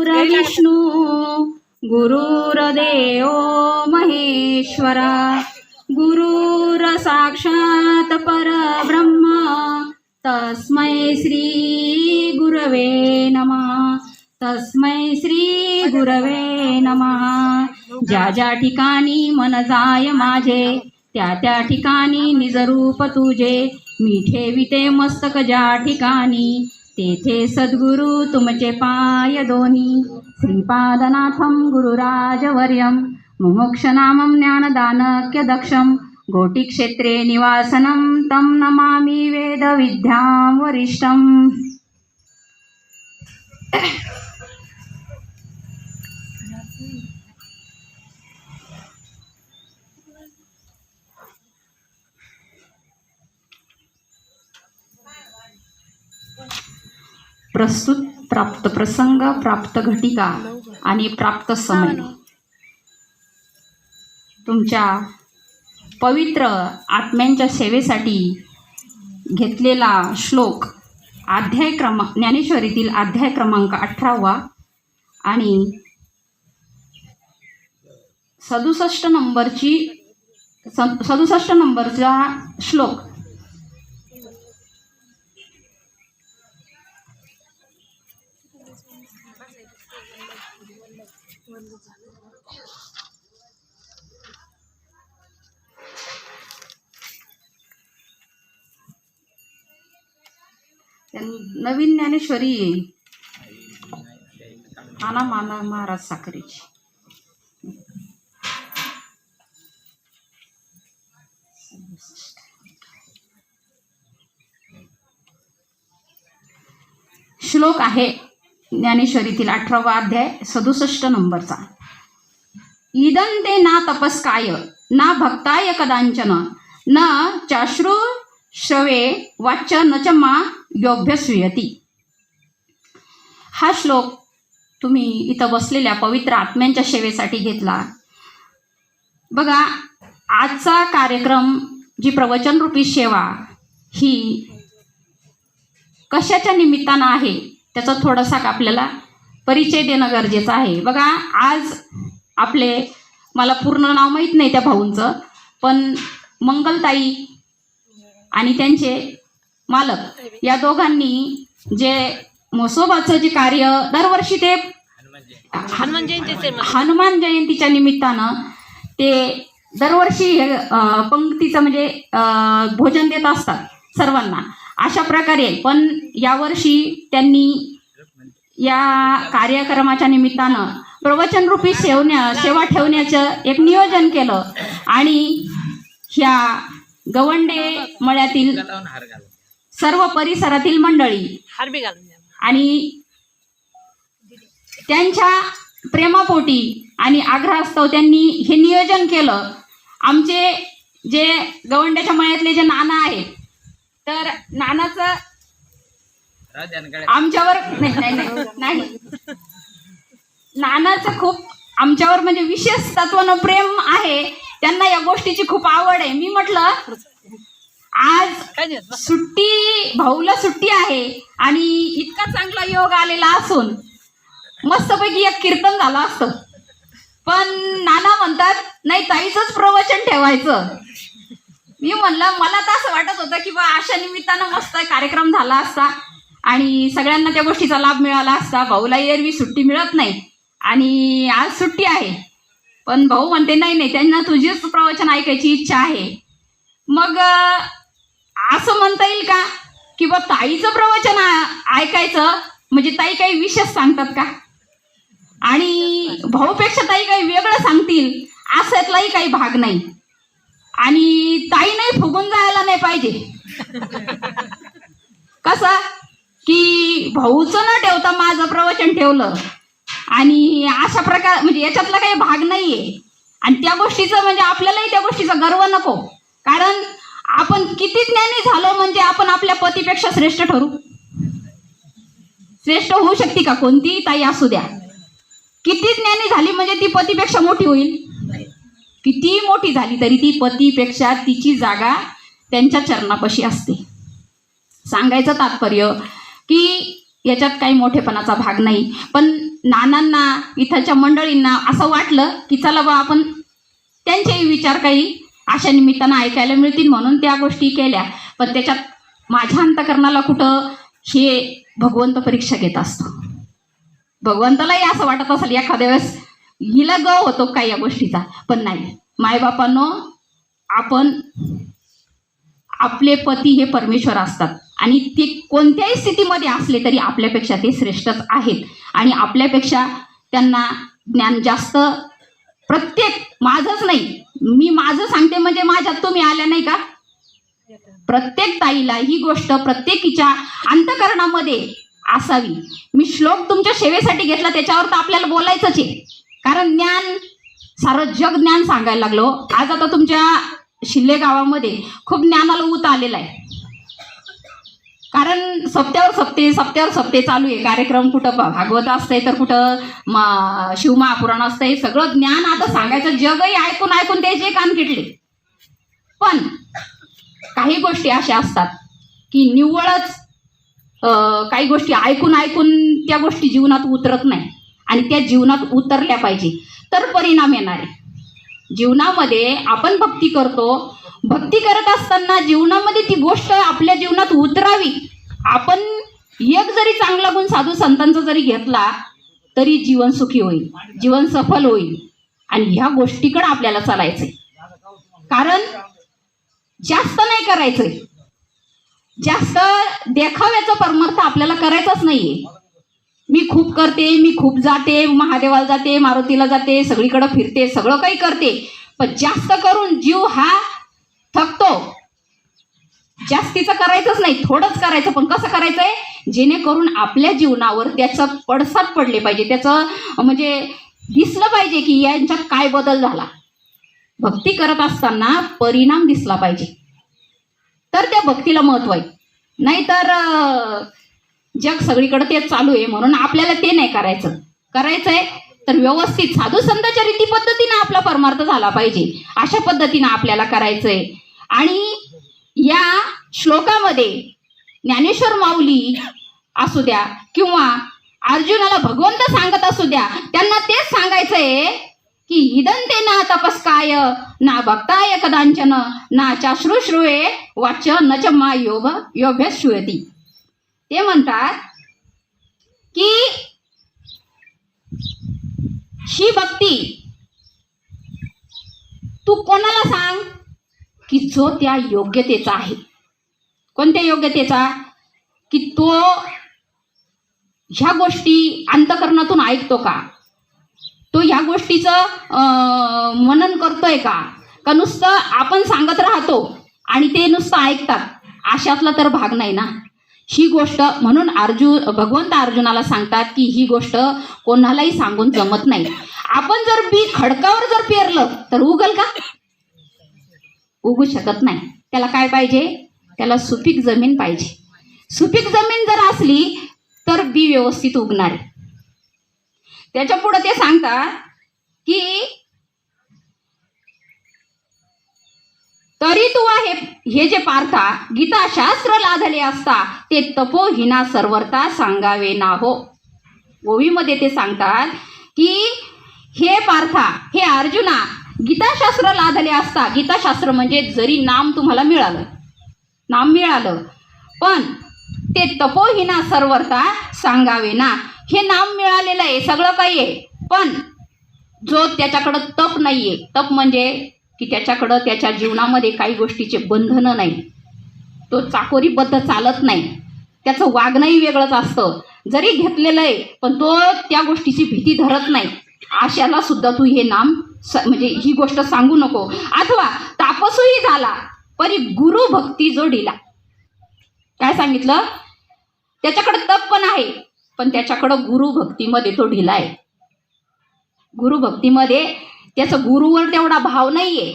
गुरुर्विष्णू गुरुर्देव महेश्वरा गुरुर्साक्षात् परब्रह्म तस्मै श्री गुरवे नमः तस्मै श्री गुरवे नमः। ज्या ज्या ठिकाणी मन जाय माझे त्या त्या ठिकाणी निजरूप तुझे मी ठेविते मस्तक ज्या ठिकाणी तेथे सद्गुरु तुमचे पाय दोन्ही। श्रीपादनाथं गुरुराजवर्यं मुमुक्षनामं ज्ञानदानक्य दक्षं गोटीक्षेत्रे निवासनं तं नमामि वेदविद्यां वरिष्ठम्। प्रस्तुत प्राप्त प्रसंग, प्राप्त घटिका आणि प्राप्त समय। तुमच्या पवित्र आत्म्यांच्या सेवेसाठी घेतलेला श्लोक अध्याय ज्ञानेश्वरीतील अध्याय क्रमांक 18 आणि 67 नंबरचा श्लोक। नवीन ज्ञानेश्वरी आना माना महाराज साखरेची। श्लोक आहे ज्ञानेश्वरीतील 18वा अध्याय 67 नंबरचा। इदं ते ना तपस्काय ना भक्ताय कदांचन न चाश्रू श्रवे वाच न च मा योभ्यसूयती। हा श्लोक तुम्ही इथं बसलेल्या पवित्र आत्म्यांच्या सेवेसाठी घेतला। बघा, आजचा कार्यक्रम जी प्रवचनरूपी सेवा ही कशाच्या निमित्तानं आहे त्याचा थोडासा आपल्याला परिचय देणं गरजेचं आहे। बघा, आज आपले मला पूर्ण नाव माहीत नाही त्या भाऊंचं, पण मंगलताई आणि त्यांचे मालक या दोघांनी जे म्हसोबाचं जे कार्य दरवर्षी ते हनुमान जयंतीच्या निमित्तानं ते दरवर्षी पंक्तीचं म्हणजे भोजन देत असतात सर्वांना अशा प्रकारे। पण यावर्षी त्यांनी या कार्यक्रमाच्या निमित्तानं प्रवचनरूपी सेवा ठेवण्याचं एक नियोजन केलं आणि ह्या गवंडे मळ्यातील सर्व परिसरातील मंडळी आणि त्यांच्या प्रेमापोटी आणि आग्रहास्तव त्यांनी हे नियोजन केलं। आमचे जे गवंड्याच्या मळ्यातले जे नाना आहेत तर नानाचं आमच्यावर नाही नानाचं खूप आमच्यावर म्हणजे विशेष तत्वानं प्रेम आहे। त्यांना या गोष्टीची खूप आवड आहे। मी म्हटलं आज सुट्टी, भाऊला सुट्टी आहे आणि इतका चांगला योग आलेला असून मस्तपैकी एक कीर्तन झालं असतं, पण नाना म्हणतात नाही ताईचंच प्रवचन ठेवायचं। मी म्हणलं मला तर असं वाटत होतं की बा अशा निमित्तानं मस्त कार्यक्रम झाला असता आणि सगळ्यांना त्या गोष्टीचा लाभ मिळाला असता। भाऊला एरवी सुट्टी मिळत नाही आणि आज सुट्टी आहे, पण भाऊ म्हणते नाही त्यांना तुझीच प्रवचन ऐकायची इच्छा आहे। मग असं म्हणता येईल का की बा ताईचं प्रवचन ऐकायचं म्हणजे ताई काही विशेष सांगतात का आणि भाऊपेक्षा ताई काही वेगळं सांगतील असातलाही काही भाग नाही आणि ताई नाही फुगून जायला नाही पाहिजे। कसं की भाऊचं न ठेवता माझं प्रवचन ठेवलं आणि अशा प्रकार म्हणजे याच्यातला काही भाग नाहीये आणि त्या गोष्टीचं म्हणजे आपल्यालाही त्या गोष्टीचा गर्व नको, कारण आपण किती ज्ञानी झालो म्हणजे आपण आपल्या पतीपेक्षा श्रेष्ठ ठरू। श्रेष्ठ होऊ शकते का कोणती ताई असू द्या? किती ज्ञानी झाली म्हणजे ती पतीपेक्षा मोठी होईल? किती मोठी झाली तरी ती पतीपेक्षा तिची जागा त्यांच्या चरणापाशी असते। सांगायचं तात्पर्य की याच्यात काही मोठेपणाचा भाग नाही. पण नानांना, इथलच्या मंडळींना असं वाटलं की चला बा आपण त्यांचेही विचार काही अशा निमित्तानं ऐकायला मिळतील म्हणून त्या गोष्टी केल्या. पण त्याच्यात माझ्या अंतकरणाला कुठं हे भगवंत परीक्षा घेत असतो. भगवंतालाही असं वाटत असेल एखाद्या वेळेस हिला गव होतो काय या गोष्टीचा. पण नाही, मायबापांनो, आपण आपले पती हे परमेश्वर असतात आणि ते कोणत्याही स्थितीमध्ये असले तरी आपल्यापेक्षा ते श्रेष्ठच आहेत आणि आपल्यापेक्षा त्यांना ज्ञान जास्त. प्रत्येक, माझंच नाही, मी माझं सांगते म्हणजे माझ्यात तुम्ही आल्या नाही का. प्रत्येक ताईला ही गोष्ट प्रत्येकीच्या अंतकरणामध्ये असावी. मी श्लोक तुमच्या सेवेसाठी घेतला, त्याच्यावर तर आपल्याला बोलायचंच आहे. कारण ज्ञान, सारं जग ज्ञान सांगायला लागलो. आज आता तुमच्या शिल्ले गावामध्ये खूप ज्ञानाला ऊत आलेला आहे. कारण सप्त्यावर सप्ते चालू आहे कार्यक्रम. कुठं भागवत असतंय तर कुठं शिवमहापुराण असतंय. सगळं ज्ञान आता सांगायचं, जगही ऐकून ऐकून त्याचे कान किटले. पण काही गोष्टी अशा असतात की निव्वळच काही गोष्टी ऐकून ऐकून त्या गोष्टी जीवनात उतरत नाही आणि त्या जीवनात उतरल्या पाहिजे तर परिणाम येणार आहे. जीवनामध्ये आपण भक्ती करतो, भक्ती करत असताना जीवनामध्ये ती गोष्ट आपल्या जीवनात उतरावी. आपण एक जरी चांगला गुण साधू संतांचा जरी घेतला तरी जीवन सुखी होईल, जीवन सफल होईल. आणि ह्या गोष्टीकडे आपल्याला चालायचंय. कारण जास्त नाही करायचंय, जास्त देखाव्याचा परमार्थ आपल्याला करायचाच नाहीये. मी खूप करते, मी खूप जाते, महादेवाला जाते, मारुतीला जाते, सगळीकडे फिरते, सगळं काही करते, पण जास्त करून जीव हा थकतो. जास्तीचं करायचंच नाही, थोडंच करायचं. पण कसं करायचंय, जेणेकरून आपल्या जीवनावर त्याचं पडसाद पडले पाहिजे, त्याचं म्हणजे दिसलं पाहिजे की यांच्यात काय बदल झाला. भक्ती करत असताना परिणाम दिसला पाहिजे तर त्या भक्तीला महत्व आहे. नाहीतर जग सगळीकडे तेच चालू आहे म्हणून आपल्याला ते नाही करायचंय तर व्यवस्थित साधू संतांच्या रीती पद्धतीने आपला परमार्थ झाला पाहिजे, अशा पद्धतीने आपल्याला करायचंय. आणि या श्लोकामध्ये ज्ञानेश्वर माऊली असू द्या किंवा अर्जुनाला भगवंत सांगत असू द्या, त्यांना तेच सांगायचंय की इदंते ना तपस्काय ना भक्ताय कदांचन ना चाश्रुश्रुवे वाच न च मा योभ्य श्रूयति. ते म्हणतात की ही भक्ती तू कोणाला सांग की जो त्या योग्यतेचा आहे. कोणत्या योग्यतेचा? की तो ह्या गोष्टी अंतकरणातून ऐकतो का, तो ह्या गोष्टीचं मनन करतोय का, का नुसतं आपण सांगत राहतो आणि ते नुसतं ऐकतात, अशातला तर भाग नाही ना ही गोष्ट. म्हणून भगवंत अर्जुनाला सांगतात की ही गोष्ट कोणालाही सांगून जमत नाही. आपण जर बी खडकावर जर पेरलं तर उगल का? उगू शकत नाही. त्याला काय पाहिजे? त्याला सुपीक जमीन पाहिजे. सुपीक जमीन जर असली तर बी व्यवस्थित उगणार आहे. त्याच्या पुढे ते सांगतात की तरी तू आहे हे जे पार्था गीता शास्त्र लाधले असता ते तपोहीना सर्वता सांगावे ना हो. ओवीमध्ये ते सांगतात की हे पार्था, हे अर्जुना, गीताशास्त्र लाधले असता, गीताशास्त्र म्हणजे जरी नाम तुम्हाला मिळालं, नाम मिळालं, पण ते तपोहीना सर्वता सांगावे ना. हे नाम मिळालेलं आहे, सगळं काही आहे, पण जो त्याच्याकडं तप नाहीये, तप म्हणजे की त्याच्याकडं त्याच्या जीवनामध्ये काही गोष्टीचे बंधनं नाही, तो चाकोरीबद्ध चालत नाही, त्याचं वागणंही वेगळंच असतं, जरी घेतलेलं आहे पण तो त्या गोष्टीची भीती धरत नाही, अशाला सुद्धा तू हे नाम म्हणजे ही गोष्ट सांगू नको. अथवा तापसही झाला परी गुरु भक्ती जोडीला. काय सांगितलं? त्याच्याकडे तप पण आहे पण त्याच्याकडं गुरु भक्तीमध्ये तो ढिला आहे. गुरु भक्तीमध्ये त्याचा गुरुवर तेवढा भाव नाहीये.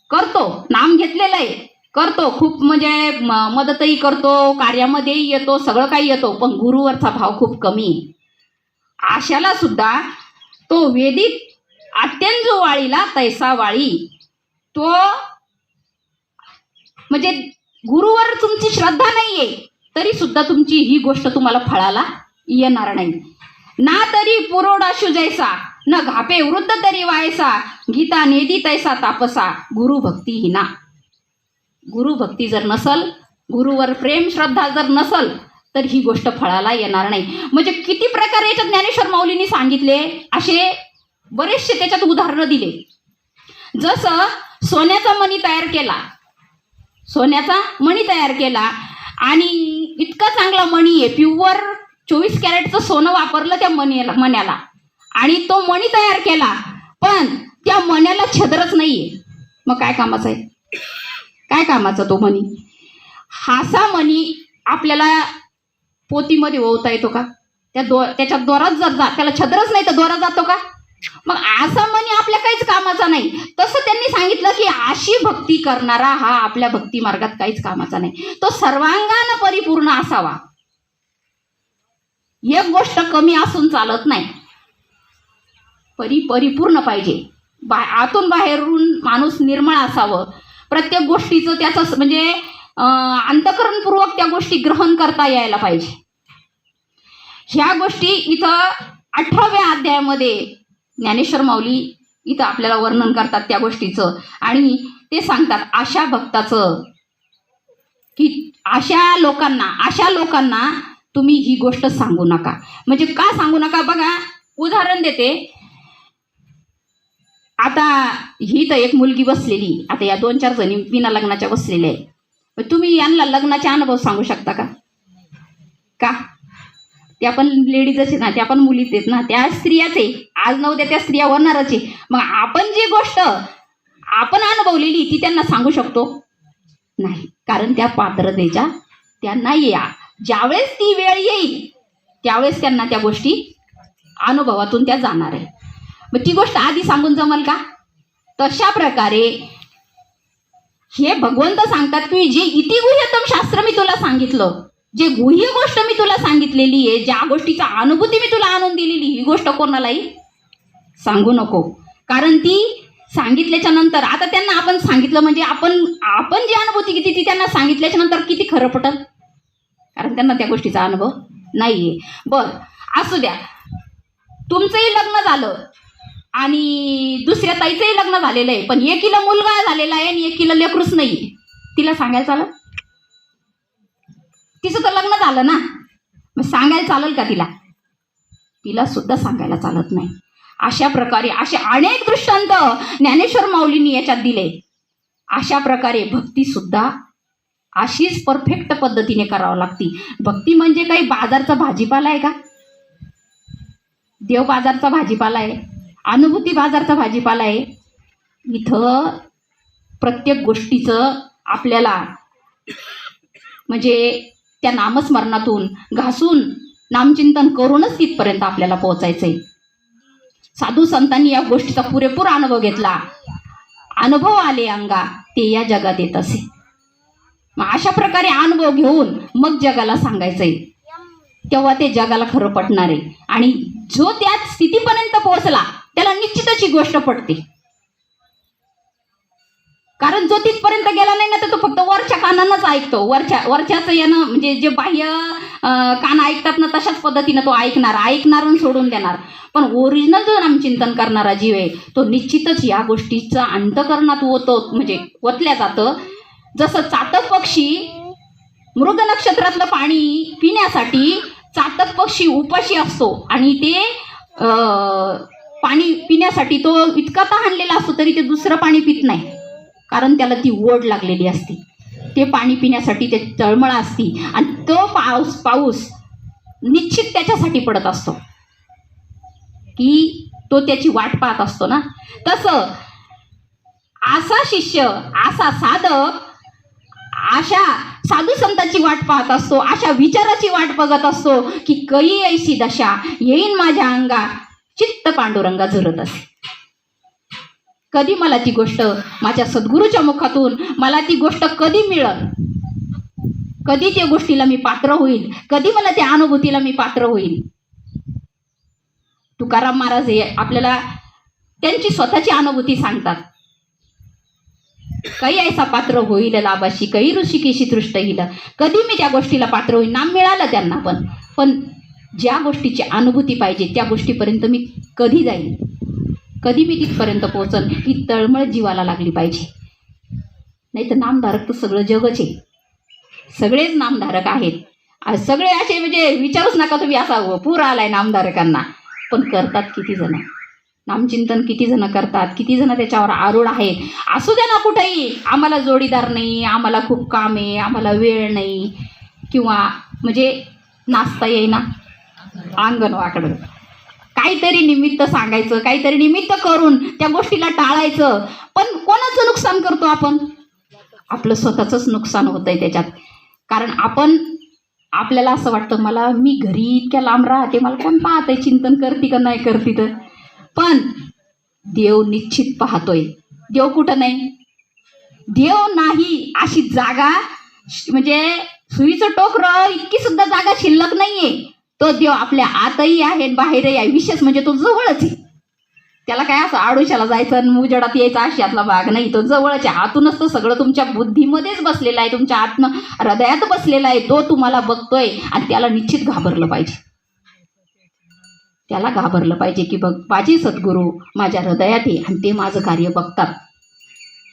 करतो, नाम घेतलेलं आहे, करतो, खूप म्हणजे मदतही करतो, कार्यामध्येही येतो, सगळं काही येतो, पण गुरुवरचा भाव खूप कमी आहे. अशाला सुद्धा तो वेदिक अत्यंजो वाळीला तैसा वाळी. तो म्हणजे गुरुवर तुमची श्रद्धा नाहीये तरी सुद्धा तुमची ही गोष्ट तुम्हाला फळाला येणार नाही. ना तरी पुरोडाशु जैसा न घापे वृद्ध तरी वायसा गीता नेदी तैसा तापसा गुरु भक्ती हिना. गुरु भक्ती जर नसल, गुरुवर प्रेम श्रद्धा जर नसल तर ही गोष्ट फळाला येणार नाही. म्हणजे किती प्रकारे याच्यात ज्ञानेश्वर माऊलींनी सांगितले, असे बरेचसे त्याच्यात उदाहरणं दिले. जसं सोन्याचा मणी तयार केला, सोन्याचा मणी तयार केला आणि इतका चांगला मणी आहे, प्युअर 24 कॅरेटचं सोनं वापरलं त्या मण्याला आणि तो मणी तयार केला, पण त्या मण्याला छद्रच नाहीये. मग काय कामाचा आहे? काय कामाचा तो मणी? हासा मणी आपल्याला पोतीमध्ये ओवता येतो का? त्याच्यात दोरात जर त्याला छद्रच नाही तर दोरा जातो का? मग असा मणी आपल्या काहीच कामाचा नाही. तसं त्यांनी सांगितलं की अशी भक्ती करणारा हा आपल्या भक्ती मार्गात काहीच कामाचा नाही. तो सर्वांगानं परिपूर्ण असावा. एक गोष्ट कमी असून चालत नाही, परिपूर्ण पाहिजे. आतून बाहेरून माणूस निर्मळ असावं. प्रत्येक गोष्टीचं त्याचं म्हणजे अंतःकरणपूर्वक त्या गोष्टी ग्रहण करता यायला पाहिजे. ह्या गोष्टी इथं 18व्या अध्यायामध्ये ज्ञानेश्वर माऊली इथं आपल्याला वर्णन करतात त्या गोष्टीचं. आणि ते सांगतात अशा भक्ताचं की अशा लोकांना तुम्ही ही गोष्ट सांगू नका. म्हणजे का सांगू नका? बघा, उदाहरण देते. आता ही तर एक मुलगी बसलेली, आता या 2-4 जणी बिना लग्नाच्या बसलेल्या आहे. तुम्ही यांना लग्नाचे अनुभव सांगू शकता का? का? त्या पण लेडीजच आहे ना, त्या पण मुलीच आहेत ना, त्या स्त्रियाच आहे. आज न उद्या त्या स्त्रिया होणारच आहे. मग आपण जी गोष्ट आपण अनुभवलेली ती त्यांना सांगू शकतो? नाही, कारण त्या पात्रतेच्या त्या नाही. ज्यावेळेस ती वेळ येईल त्यावेळेस त्यांना त्या गोष्टी अनुभवातून त्या जाणार आहे. मग ती गोष्ट आधी सांगून जमल का? तशा प्रकारे हे भगवंत सांगतात की जे इतिगुह्यतम शास्त्र मी तुला सांगितलं, जे गुह्य गोष्ट मी तुला सांगितलेली आहे, ज्या गोष्टीचा अनुभूती मी तुला आणून दिलेली, ही गोष्ट कोणालाही सांगू नको. कारण ती सांगितल्याच्या नंतर आता त्यांना आपण सांगितलं म्हणजे आपण जी अनुभूती घेतली ती त्यांना सांगितल्याच्या नंतर किती खरं पटल? कारण त्यांना त्या गोष्टीचा अनुभव नाहीये. बरं, असू द्या, तुमचंही लग्न झालं आणि दुसऱ्या ताईचंही लग्न झालेलं आहे, पण एकीला मुलगा झालेला आहे आणि एकीला लेकरूच नाहीये. तिला सांगायला चालेल? तिचं तर लग्न झालं ना, मग सांगायला चालेल का तिला? तिला सुद्धा सांगायला चालत नाही. अशा प्रकारे असे अनेक दृष्टांत ज्ञानेश्वर माऊलींनी याच्यात दिले. अशा प्रकारे भक्ती सुद्धा अशीच परफेक्ट पद्धतीने करावं लागते. भक्ती म्हणजे काही बाजारचा भाजीपाला आहे का? देव बाजारचा भाजीपाला आहे, अनुभूती बाजारचा भाजीपाला आहे. इथं प्रत्येक गोष्टीचं आपल्याला म्हणजे त्या नामस्मरणातून घासून नामचिंतन करूनच तिथपर्यंत आपल्याला पोहोचायचंय. साधू संतांनी या गोष्टीचा पुरेपूर अनुभव घेतला. अनुभव आले अंगा ते या जगात येत असे. मग अशा प्रकारे अनुभव घेऊन मग जगाला सांगायचंय, तेव्हा ते जगाला खरं पटणार आहे. आणि जो त्या स्थितीपर्यंत पोहोचला त्याला निश्चितच ही गोष्ट पटते. कारण जो तिथपर्यंत गेला नाही ना, तर तो फक्त वरच्या कानानंच ऐकतो. वरच्याच यानं म्हणजे जे बाह्य कान ऐकतात ना, तशाच पद्धतीनं तो ऐकणार सोडून देणार. पण ओरिजिनल जो नामचिंतन करणारा जीव आहे तो निश्चितच या गोष्टीचा अंतःकरणात म्हणजे ओतल्या जातं. जसं चातक पक्षी मृग नक्षत्रातलं पाणी पिण्यासाठी चातक पक्षी उपाशी असतो आणि ते पाणी पिण्यासाठी तो इतका तहानलेला असतो तरी ते दुसरं पाणी पित नाही, कारण त्याला ती ओढ लागलेली असते. ते पाणी पिण्यासाठी ते तळमळ असती आणि तो पाऊस निश्चित त्याच्यासाठी पडत असतो की तो त्याची वाट पाहत असतो ना. तसं असा शिष्य, असा साधक अशा साधू संतांची वाट पाहत असतो, अशा विचाराची वाट बघत असतो की कधी ऐशी दशा येईन माझ्या अंगा चित्त पांडुरंगा झुरत असे. कधी मला ती गोष्ट माझ्या सद्गुरूच्या मुखातून मला ती गोष्ट कधी मिळेल, कधी त्या गोष्टीला मी पात्र होईल, कधी मला त्या अनुभूतीला मी पात्र होईल. तुकाराम महाराज हे आपल्याला त्यांची स्वतःची अनुभूती सांगतात. काही ऐसा पात्र होईल लाभाशी, काही ऋषिकेशी तृष्ट येईल. कधी मी त्या गोष्टीला पात्र होईल. नाम मिळालं त्यांना, पण ज्या गोष्टीची अनुभूती पाहिजे त्या गोष्टीपर्यंत मी कधी जाईल, कधी मी तिथपर्यंत पोहोचन, ही तळमळ जीवाला लागली पाहिजे. नाही तर नामधारक तर सगळं जगच आहे, सगळेच नामधारक आहेत. सगळे असे म्हणजे विचारूच नका तुम्ही, असा पूर आलाय नामधारकांना. पण करतात किती जण नामचिंतन, किती जण करतात, किती जण त्याच्यावर आरूढ आहेत. असू द्या ना कुठेही, आम्हाला जोडीदार नाही, आम्हाला खूप काम आहे, आम्हाला वेळ नाही, किंवा म्हणजे नाचता येईना, अंगण वाकडं, काहीतरी निमित्त सांगायचं, काहीतरी निमित्त करून त्या गोष्टीला टाळायचं. पण कोणाचं नुकसान करतो आपण? आपलं स्वतःचंच नुकसान होतंय त्याच्यात. कारण आपल्याला असं वाटतं, मी घरी इतक्या लांब राहते, मला कोण पाहतंय, चिंतन करते का नाही करते. तर पण देव निश्चित पाहतोय. देव कुठं नाही, देव नाही अशी जागा म्हणजे सुईचं टोकरं इतकी सुद्धा जागा शिल्लक नाहीये. तो देव आपल्या आतही आहे, बाहेरही आहे. विशेष म्हणजे तो जवळच आहे. त्याला काय असं आडोशाला जायचं आणि उजेडात यायचा अशातला भाग नाही. तो जवळच आहे. आतूनच तो सगळं तुमच्या बुद्धीमध्येच बसलेला आहे, तुमच्या हृदयात बसलेला आहे. तो तुम्हाला बघतोय आणि त्याला निश्चित घाबरलं पाहिजे. त्याला घाबरलं पाहिजे की बघ, माझे सद्गुरू माझ्या हृदयात आहे आणि ते माझं कार्य बघतात.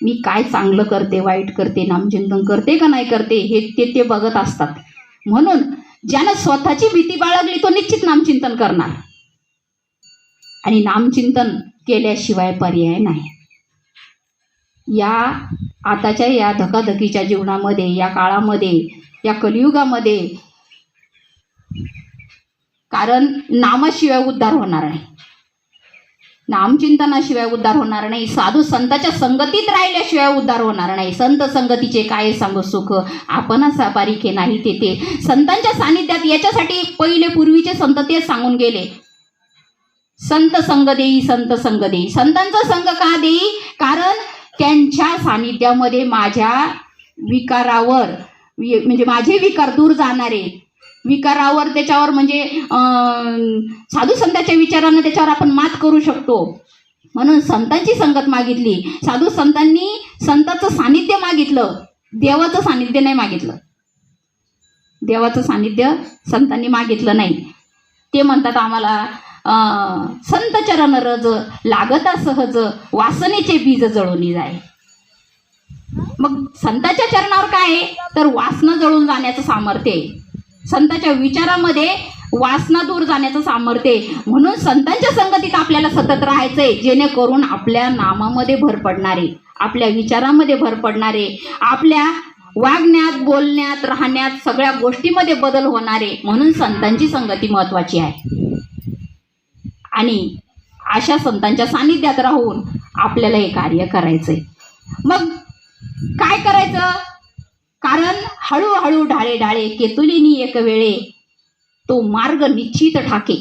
मी काय चांगलं करते, वाईट करते, नामचिंतन करते का नाही करते, हे ते बघत असतात. म्हणून ज्यानं स्वतःची भीती बाळगली तो निश्चित नामचिंतन करणार. आणि नामचिंतन केल्याशिवाय पर्याय नाही. या आताच्या या धकाधकीच्या जीवनामध्ये, या काळामध्ये, या कलियुगामध्ये, कारण नामाशिवाय उद्धार होणार नाही, नामचिंतनाशिवाय उद्धार होणार नाही, साधू संतांच्या संगतीत राहिल्याशिवाय उद्धार होणार नाही. संत संगतीचे काय सांगू सुख, आपण सापारिखे नाही ते संतांच्या सानिध्यात. याच्यासाठी पहिले पूर्वीचे संत तेच सांगून गेले, संत संग देई, संत संग देई. संतांचा संग का देई? कारण त्यांच्या सानिध्यामध्ये माझ्या विकारावर म्हणजे माझे विकार दूर जाणारे, विकारावर त्याच्यावर म्हणजे साधू संतांच्या विचारानं त्याच्यावर आपण मात करू शकतो. म्हणून संतांची संगत मागितली. साधू संतांनी संतांचं सानिध्य मागितलं, देवाचं सानिध्य नाही मागितलं. देवाचं सानिध्य संतांनी मागितलं नाही. ते म्हणतात आम्हाला संत चरण रज लागता सहज, वासनेचे बीज जळून जाय. मग संतांच्या चरणावर काय आहे तर वासना जळून जाण्याचं सामर्थ्य आहे. संतांच्या विचारामध्ये वासना दूर जाण्याचं सामर्थ्य आहे. म्हणून संतांच्या संगतीत आपल्याला सतत राहायचंय, जेणेकरून आपल्या नामामध्ये भर पडणारे, आपल्या विचारामध्ये भर पडणारे, आपल्या वागण्यात, बोलण्यात, राहण्यात, सगळ्या गोष्टीमध्ये बदल होणारे. म्हणून संतांची संगती महत्वाची आहे. आणि अशा संतांच्या सानिध्यात राहून आपल्याला हे कार्य करायचंय. मग काय करायचं? कारण हळूहळू ढाळे ढाळे केतुलिनी एक वेळे, तो मार्ग निश्चित ठाके.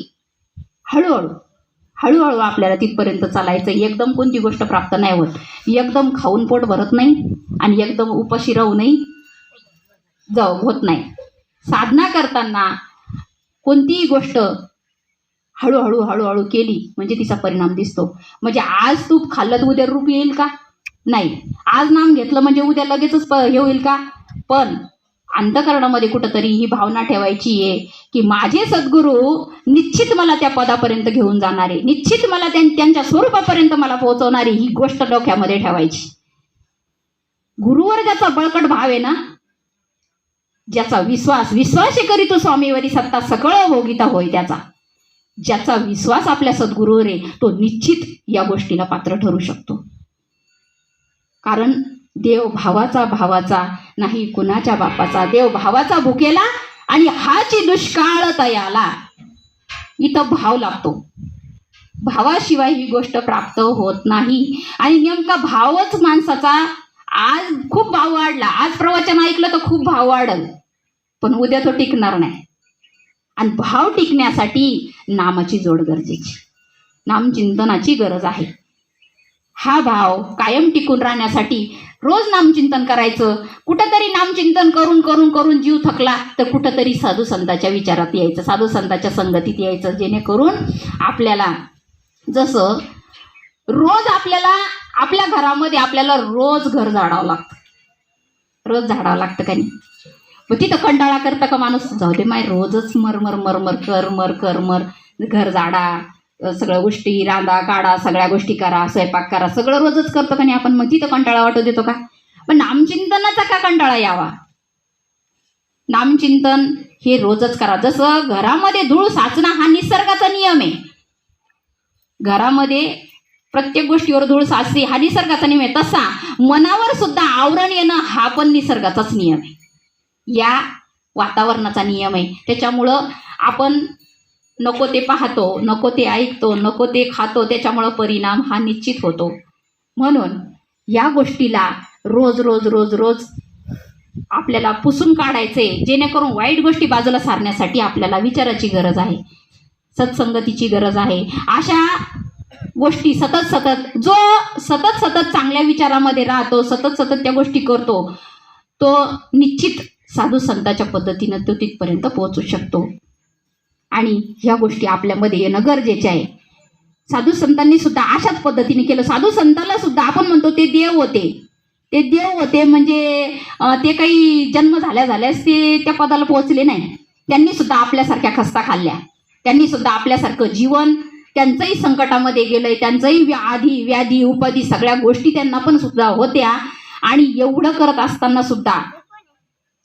हळूहळू आपल्याला तिथपर्यंत चालायचं. एकदम कोणती गोष्ट प्राप्त नाही होत. एकदम खाऊन पोट भरत नाही आणि एकदम उपाशी राहूनही होत नाही. साधना करताना कोणतीही गोष्ट हळूहळू केली म्हणजे तिचा परिणाम दिसतो. म्हणजे आज तूप खाल्लं तर उद्या रूप येईल का? नाही. आज नाम घेतलं म्हणजे उद्या लगेचच हे होईल का? पण अंतःकरणामध्ये कुठंतरी ही भावना ठेवायची आहे की माझे सद्गुरू निश्चित मला त्या पदापर्यंत घेऊन जाणारे, निश्चित मला त्यांच्या स्वरूपापर्यंत मला पोहोचवणारी, ही गोष्ट डोक्यामध्ये ठेवायची. गुरुवर्गाचा बळकट भाव आहे ना, ज्याचा विश्वास करी तो स्वामीवरी सत्ता सकळ भोगिता होय त्याचा. ज्याचा विश्वास आपल्या सद्गुरूवर आहे तो निश्चित या गोष्टीला पात्र ठरू शकतो. कारण देव भावाचा नाही कुणाच्या बापाचा. देव भावाचा भुकेला आणि हाची दुष्काळ तयाला. इथं भाव लागतो. भावाशिवाय ही गोष्ट प्राप्त होत नाही. आणि नेमका भावच माणसाचा, आज खूप भाव वाढला, आज प्रवचन ऐकलं तर खूप भाव वाढल, पण उद्या तो टिकणार नाही. आणि भाव टिकण्यासाठी नामाची जोड गरजेची, नामचिंतनाची गरज आहे. हा भाव कायम टिकून राहण्यासाठी रोज नामचिंतन करायचं. कुठंतरी नामचिंतन करून जीव थकला तर कुठंतरी साधू संतांच्या विचारात यायचं, साधू संतांच्या संगतीत यायचं. जेणेकरून आपल्याला जसं रोज आपल्याला आपल्या घरामध्ये आपल्याला रोज घर झाडावं लागतं, रोज झाडावं लागतं का नाही? मग तिथं कंटाळा करता का माणूस? जाऊ दे माय, रोजच मरमर मरमर करमर घर झाडा, सगळ्या गोष्टी रांधा काढा, सगळ्या गोष्टी करा, स्वयंपाक करा, सगळं रोजच करतो का नाही आपण? मग तिथं कंटाळा वाटू देतो का? पण नामचिंतनाचा का कंटाळा यावा? नामचिंतन हे रोजच करा. जसं घरामध्ये धूळ साचणं हा निसर्गाचा नियम आहे, घरामध्ये प्रत्येक गोष्टीवर धूळ साचते हा निसर्गाचा नियम आहे, तसा मनावर सुद्धा आवरण येणं हा पण निसर्गाचाच नियम आहे, या वातावरणाचा नियम आहे. त्याच्यामुळं आपण नको ते पाहतो, नको ते ऐकतो, नको ते खातो, त्याच्यामुळं परिणाम हा निश्चित होतो. म्हणून या गोष्टीला रोज रोज रोज रोज आपल्याला पुसून काढायचे, जेणेकरून वाईट गोष्टी बाजूला सारण्यासाठी आपल्याला विचाराची गरज आहे, सत्संगतीची गरज आहे. अशा गोष्टी जो सतत चांगल्या विचारामध्ये राहतो, सतत त्या गोष्टी करतो, तो निश्चित साधू संतांच्या पद्धतीनं तो तिथपर्यंत पोहोचू शकतो. आणि ह्या गोष्टी आपल्यामध्ये येणं गरजेचे आहे. साधू संतांनी सुद्धा अशाच पद्धतीने केलं. साधू संतांना सुद्धा आपण म्हणतो ते देव होते, म्हणजे ते काही जन्म झाल्यास ते त्या पदाला पोहोचले नाही. त्यांनी सुद्धा आपल्यासारख्या खस्ता खाल्ल्या, त्यांनी सुद्धा आपल्यासारखं जीवन, त्यांचंही संकटामध्ये गेलंय, त्यांचंही आधी व्याधी उपाधी सगळ्या गोष्टी त्यांना पण सुद्धा होत्या. आणि एवढं करत असताना सुद्धा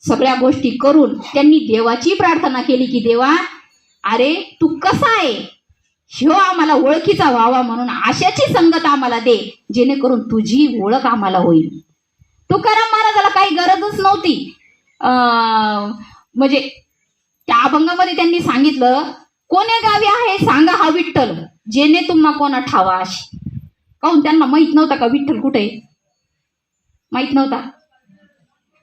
सगळ्या गोष्टी करून त्यांनी देवाची प्रार्थना केली की देवा, अरे तू कसा आहे ह्यो आम्हाला ओळखीचा व्हावा, म्हणून आशाची संगत आम्हाला दे, जेणेकरून तुझी ओळख आम्हाला होईल. तुकाराम महाराजाला काही गरजच नव्हती, म्हणजे त्या अभंगामध्ये त्यांनी सांगितलं, कोण्या गावी आहे सांगा हा विठ्ठल, जेणे तुम्हा कोणा ठावा अशी. काहून? त्यांना माहित नव्हता का विठ्ठल कुठे? माहित नव्हता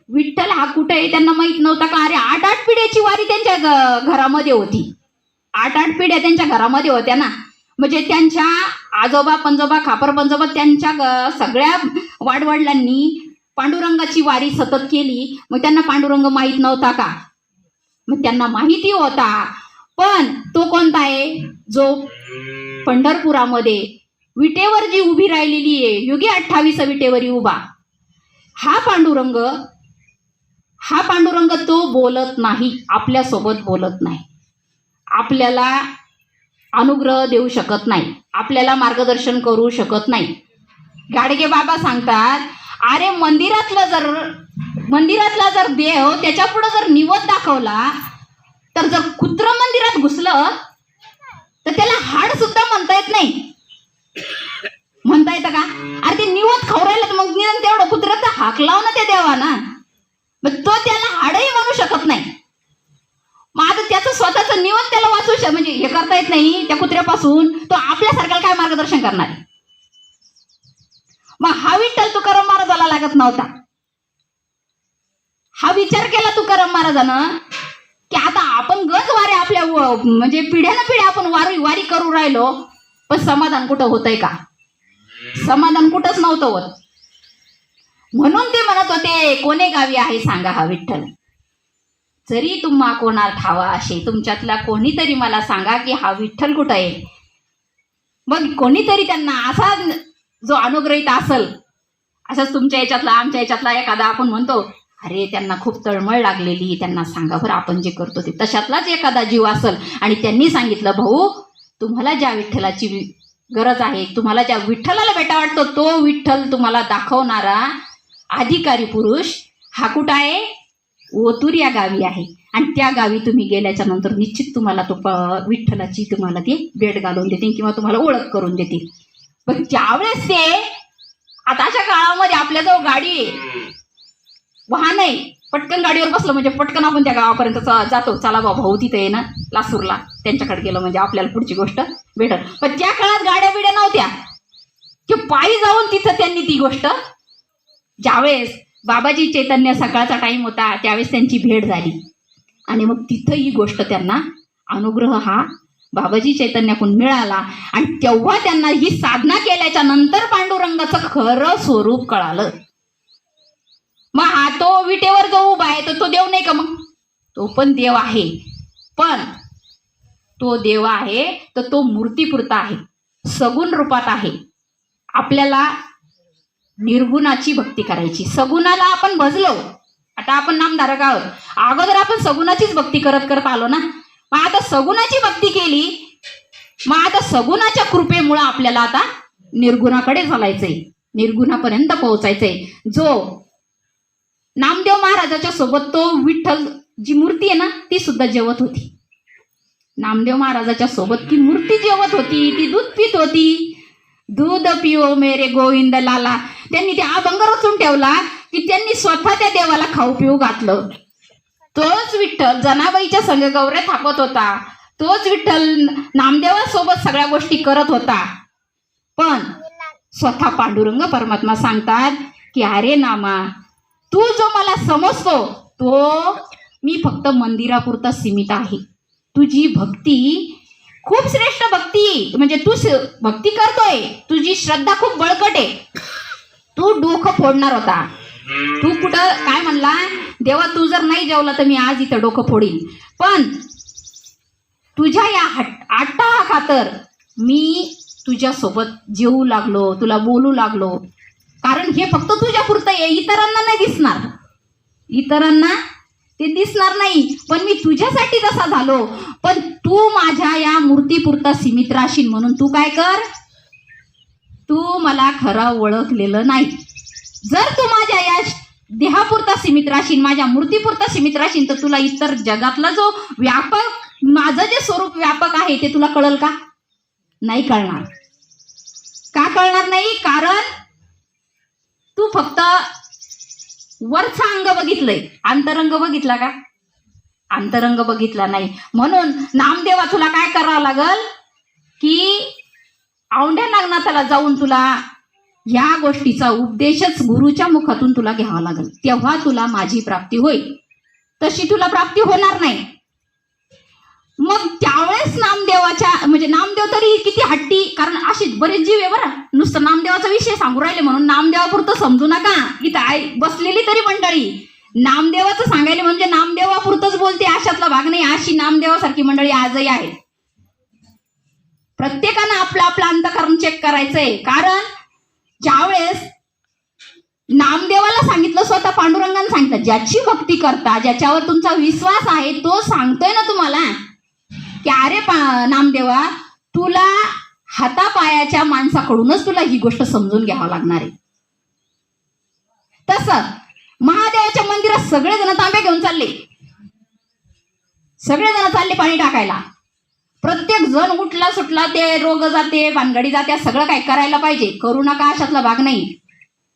विठ्ठल हा कुठे आहे, त्यांना माहित नव्हता का? अरे 8 पिढ्याची वारी त्यांच्या घरामध्ये होती, 8 पिढ्या त्यांच्या घरामध्ये होत्या ना. म्हणजे त्यांच्या आजोबा पंजोबा खापर पंजोबा त्यांच्या सगळ्या वाडवडिलांनी पांडुरंगाची वारी सतत केली. मग त्यांना पांडुरंग माहीत नव्हता का? मग त्यांना माहिती होता. पण तो कोणता आहे? जो पंढरपुरामध्ये विटेवर जी उभी राहिलेली आहे, युगे 28 विटेवरी उभा, हा पांडुरंग तो बोलत नाही, आपल्यासोबत बोलत नाही, आपल्याला अनुग्रह देऊ शकत नाही, आपल्याला मार्गदर्शन करू शकत नाही. गाडगे बाबा सांगतात, अरे मंदिरातला जर देव त्याच्या पुढे जर निवत दाखवला, तर जर कुत्र मंदिरात घुसलं तर त्याला हाड सुद्धा म्हणता येत नाही. म्हणता येतं का? अरे ते निवत खवरायला तर मग निरंतर तेवढं कुत्र्याचा हाक लाव ना त्या देवाना, मग तो त्याला हाडही म्हणू शकत नाही. मग आता त्याचं स्वतःचं निवत त्याला वाचू म्हणजे हे करता येत नाही त्या कुत्र्यापासून, तो आपल्यासारख्याला काय मार्गदर्शन करणार आहे? मग हा विठ्ठल तुकाराम महाराजाला लागत नव्हता. हा विचार केला तुकाराम महाराजानं की आता आपण गज वारे आपल्या म्हणजे पिढ्यानं पिढ्या आपण वारी करू राहिलो, पण समाधान कुठं होतंय का? समाधान कुठंच नव्हतं होत. म्हणून ते म्हणत होते, कोणे गावी आहे सांगा हा विठ्ठल, जरी तुम्हा कोणा ठावा असे, तुमच्यातला कोणीतरी मला सांगा की हा विठ्ठल कुठं आहे. मग कोणीतरी त्यांना असा जो अनुग्रहित असल, असाच तुमच्या याच्यातला आमच्या याच्यातला एखादा आपण म्हणतो, अरे त्यांना खूप तळमळ लागलेली, त्यांना सांगा बरं आपण जे करतो ते, तशातलाच एखादा जीव असल आणि त्यांनी सांगितलं, भाऊ तुम्हाला ज्या विठ्ठलाची गरज आहे, तुम्हाला ज्या विठ्ठलाला भेटा वाटतो, तो विठ्ठल तुम्हाला दाखवणारा अधिकारी पुरुष हा कुठं आहे? ओतूर या गावी आहे. आणि त्या गावी तुम्ही गेल्याच्या नंतर निश्चित तुम्हाला तो विठ्ठलाची तुम्हाला ती भेट घालून देतील किंवा तुम्हाला ओळख करून देतील. पण ज्यावेळेस ते आताच्या काळामध्ये आपल्याजवळ गाडी वाहन आहे, पटकन गाडीवर बसलं म्हणजे पटकन आपण त्या गावापर्यंत जातो, चला बाबा भाऊ तिथे आहे ना लासूरला, त्यांच्याकडे गेलं म्हणजे आपल्याला पुढची गोष्ट भेटल. पण त्या काळात गाड्या बिड्या नव्हत्या, की पायी जाऊन तिथं त्यांनी ती गोष्ट, ज्यावेळेस बाबाजी चैतन्य सकाळचा टाइम होता त्यावेळेस त्यांची भेट झाली आणि मग तिथं ही गोष्ट त्यांना अनुग्रह हा बाबाजी चैतन्याकडून मिळाला. आणि तेव्हा त्यांना ही साधना केल्याच्या नंतर पांडुरंगाचं खरं स्वरूप कळालं. मग हा तो विटेवर जो उभा आहे तो देव नाही का? मग तो पण देव आहे, पण तो देव आहे तर तो मूर्तीपुरता आहे, सगुण रूपात आहे. आपल्याला निर्गुणाची भक्ती करायची. सगुणाला आपण भजलो, आता आपण नामधारक आहोत. अगोदर आपण सगुणाचीच भक्ती करत करत आलो ना. मग आता सगुणाची भक्ती केली, मग आता सगुणाच्या कृपेमुळे आपल्याला आता निर्गुणाकडे चालायचंय, निर्गुणापर्यंत पोहोचायचंय. जो नामदेव महाराजाच्या सोबत तो विठ्ठल जी मूर्ती आहे ना, ती सुद्धा जेवत होती. नामदेव महाराजाच्या सोबत ती मूर्ती जेवत होती, ती दूध पित होती. दूध पिओ मेरे गोविंद लाला. त्यांनी ते अभंग रचून ठेवला की त्यांनी स्वतः त्या देवाला खाऊ पिऊ घातलं. तोच विठ्ठल जनाबाईच्या संग गौऱ्या थापत होता. तोच विठ्ठल नामदेवासोबत सगळ्या गोष्टी करत होता. पण स्वतः पांडुरंग परमात्मा सांगतात की अरे नामा, तू जो मला समजतो तो मी फक्त मंदिरापुरता सीमित आहे. तुझी भक्ती खूप श्रेष्ठ भक्ती, म्हणजे तू भक्ती करतोय, तुझी श्रद्धा खूप बळकट आहे. तू डोकं फोडणार होता. तू कुठं काय म्हणला, देवा तू जर नाही जेवला तर मी आज इथं डोकं फोडीन. पण तुझ्या या आट्टा खातर मी तुझ्यासोबत जेवू लागलो, तुला बोलू लागलो. कारण हे फक्त तुझ्या पुरतं आहे, इतरांना नाही दिसणार, इतरांना ते दिसणार नाही. पण मी तुझ्यासाठी तसा झालो. पण तू माझ्या या मूर्तीपुरता सीमित राहशील म्हणून तू काय कर, तू मला खरं ओळखलेलं नाही. जर तू माझ्या या देहापुरता सीमित राहशील, माझ्या मूर्तीपुरता सीमित राहशील, तर तुला इतर जगातला जो व्यापक, माझं जे स्वरूप व्यापक आहे ते तुला कळल का? नाही कळणार. का कळणार नाही? कारण तू फक्त वरचा अंग बघितलंय, अंतरंग बघितला का? अंतरंग बघितला नाही. म्हणून नामदेवा तुला काय करावं लागल की औंढ्या नागनाथाला जाऊन तुला या गोष्टीचा उपदेशच गुरुच्या मुखातून तुला घ्यावा लागेल. तेव्हा तुला माझी प्राप्ती होईल, तशी तुला प्राप्ती होणार नाही. मग त्यावेळेस नामदेवाच्या, म्हणजे नामदेव तरी किती हट्टी, कारण अशी बरेच जीव आहे बरं. नुसतं नामदेवाचा विषय सांगू राहिले म्हणून नामदेवापुरतं समजू नका. इथं बसलेली तरी मंडळी नामदेवाचं सांगायला म्हणजे नामदेवापुरतंच बोलते अशातला भाग नाही. अशी नामदेवासारखी मंडळी आजही आहे. प्रत्येकानं आपलं आपलं अंतःकरण चेक करायचंय. कारण ज्यावेळेस नामदेवाला सांगितलं, स्वतः पांडुरंगाने सांगितलं, ज्याची भक्ती करता, ज्याच्यावर तुमचा विश्वास आहे, तो सांगतोय ना तुम्हाला की अरे नामदेवा, तुला हातापायाच्या माणसाकडूनच तुला ही गोष्ट समजून घ्यावं लागणार आहे. तसं महादेवाच्या मंदिरात सगळेजण तांब्या घेऊन चालले, सगळेजण चालले पाणी टाकायला. प्रत्येक जण उठला सुटला, ते रोग जाते, भानगडी जाते, सगळं काय करायला पाहिजे. करू नका अशातला भाग नाही,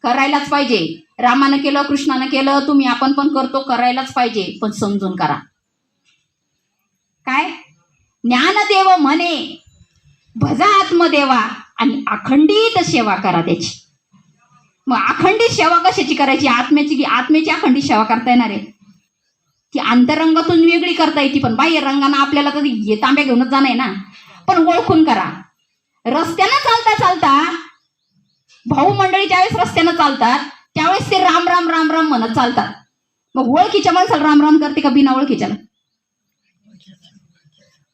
करायलाच पाहिजे. रामानं केलं, कृष्णानं केलं, तुम्ही आपण पण करतो, करायलाच पाहिजे. पण समजून करा. काय ज्ञानदेव म्हणे, भजा आत्मदेवा आणि अखंडित सेवा करा त्याची. मग अखंडित सेवा कशाची करायची? आत्म्याची अखंडित सेवा करता येणार आहे ती अंतरंगातून वेगळी करता येते, पण बाह्य रंगानं आपल्याला तर तांब्या घेऊनच जाणं आहे ना. पण ओळखून करा. रस्त्यानं चालता चालता भाऊ मंडळी ज्यावेळेस रस्त्यानं चालतात त्यावेळेस ते राम राम राम राम म्हणत चालतात. मग ओळखीच्या माणसाला राम राम करते का बिना ओळखीच्याला?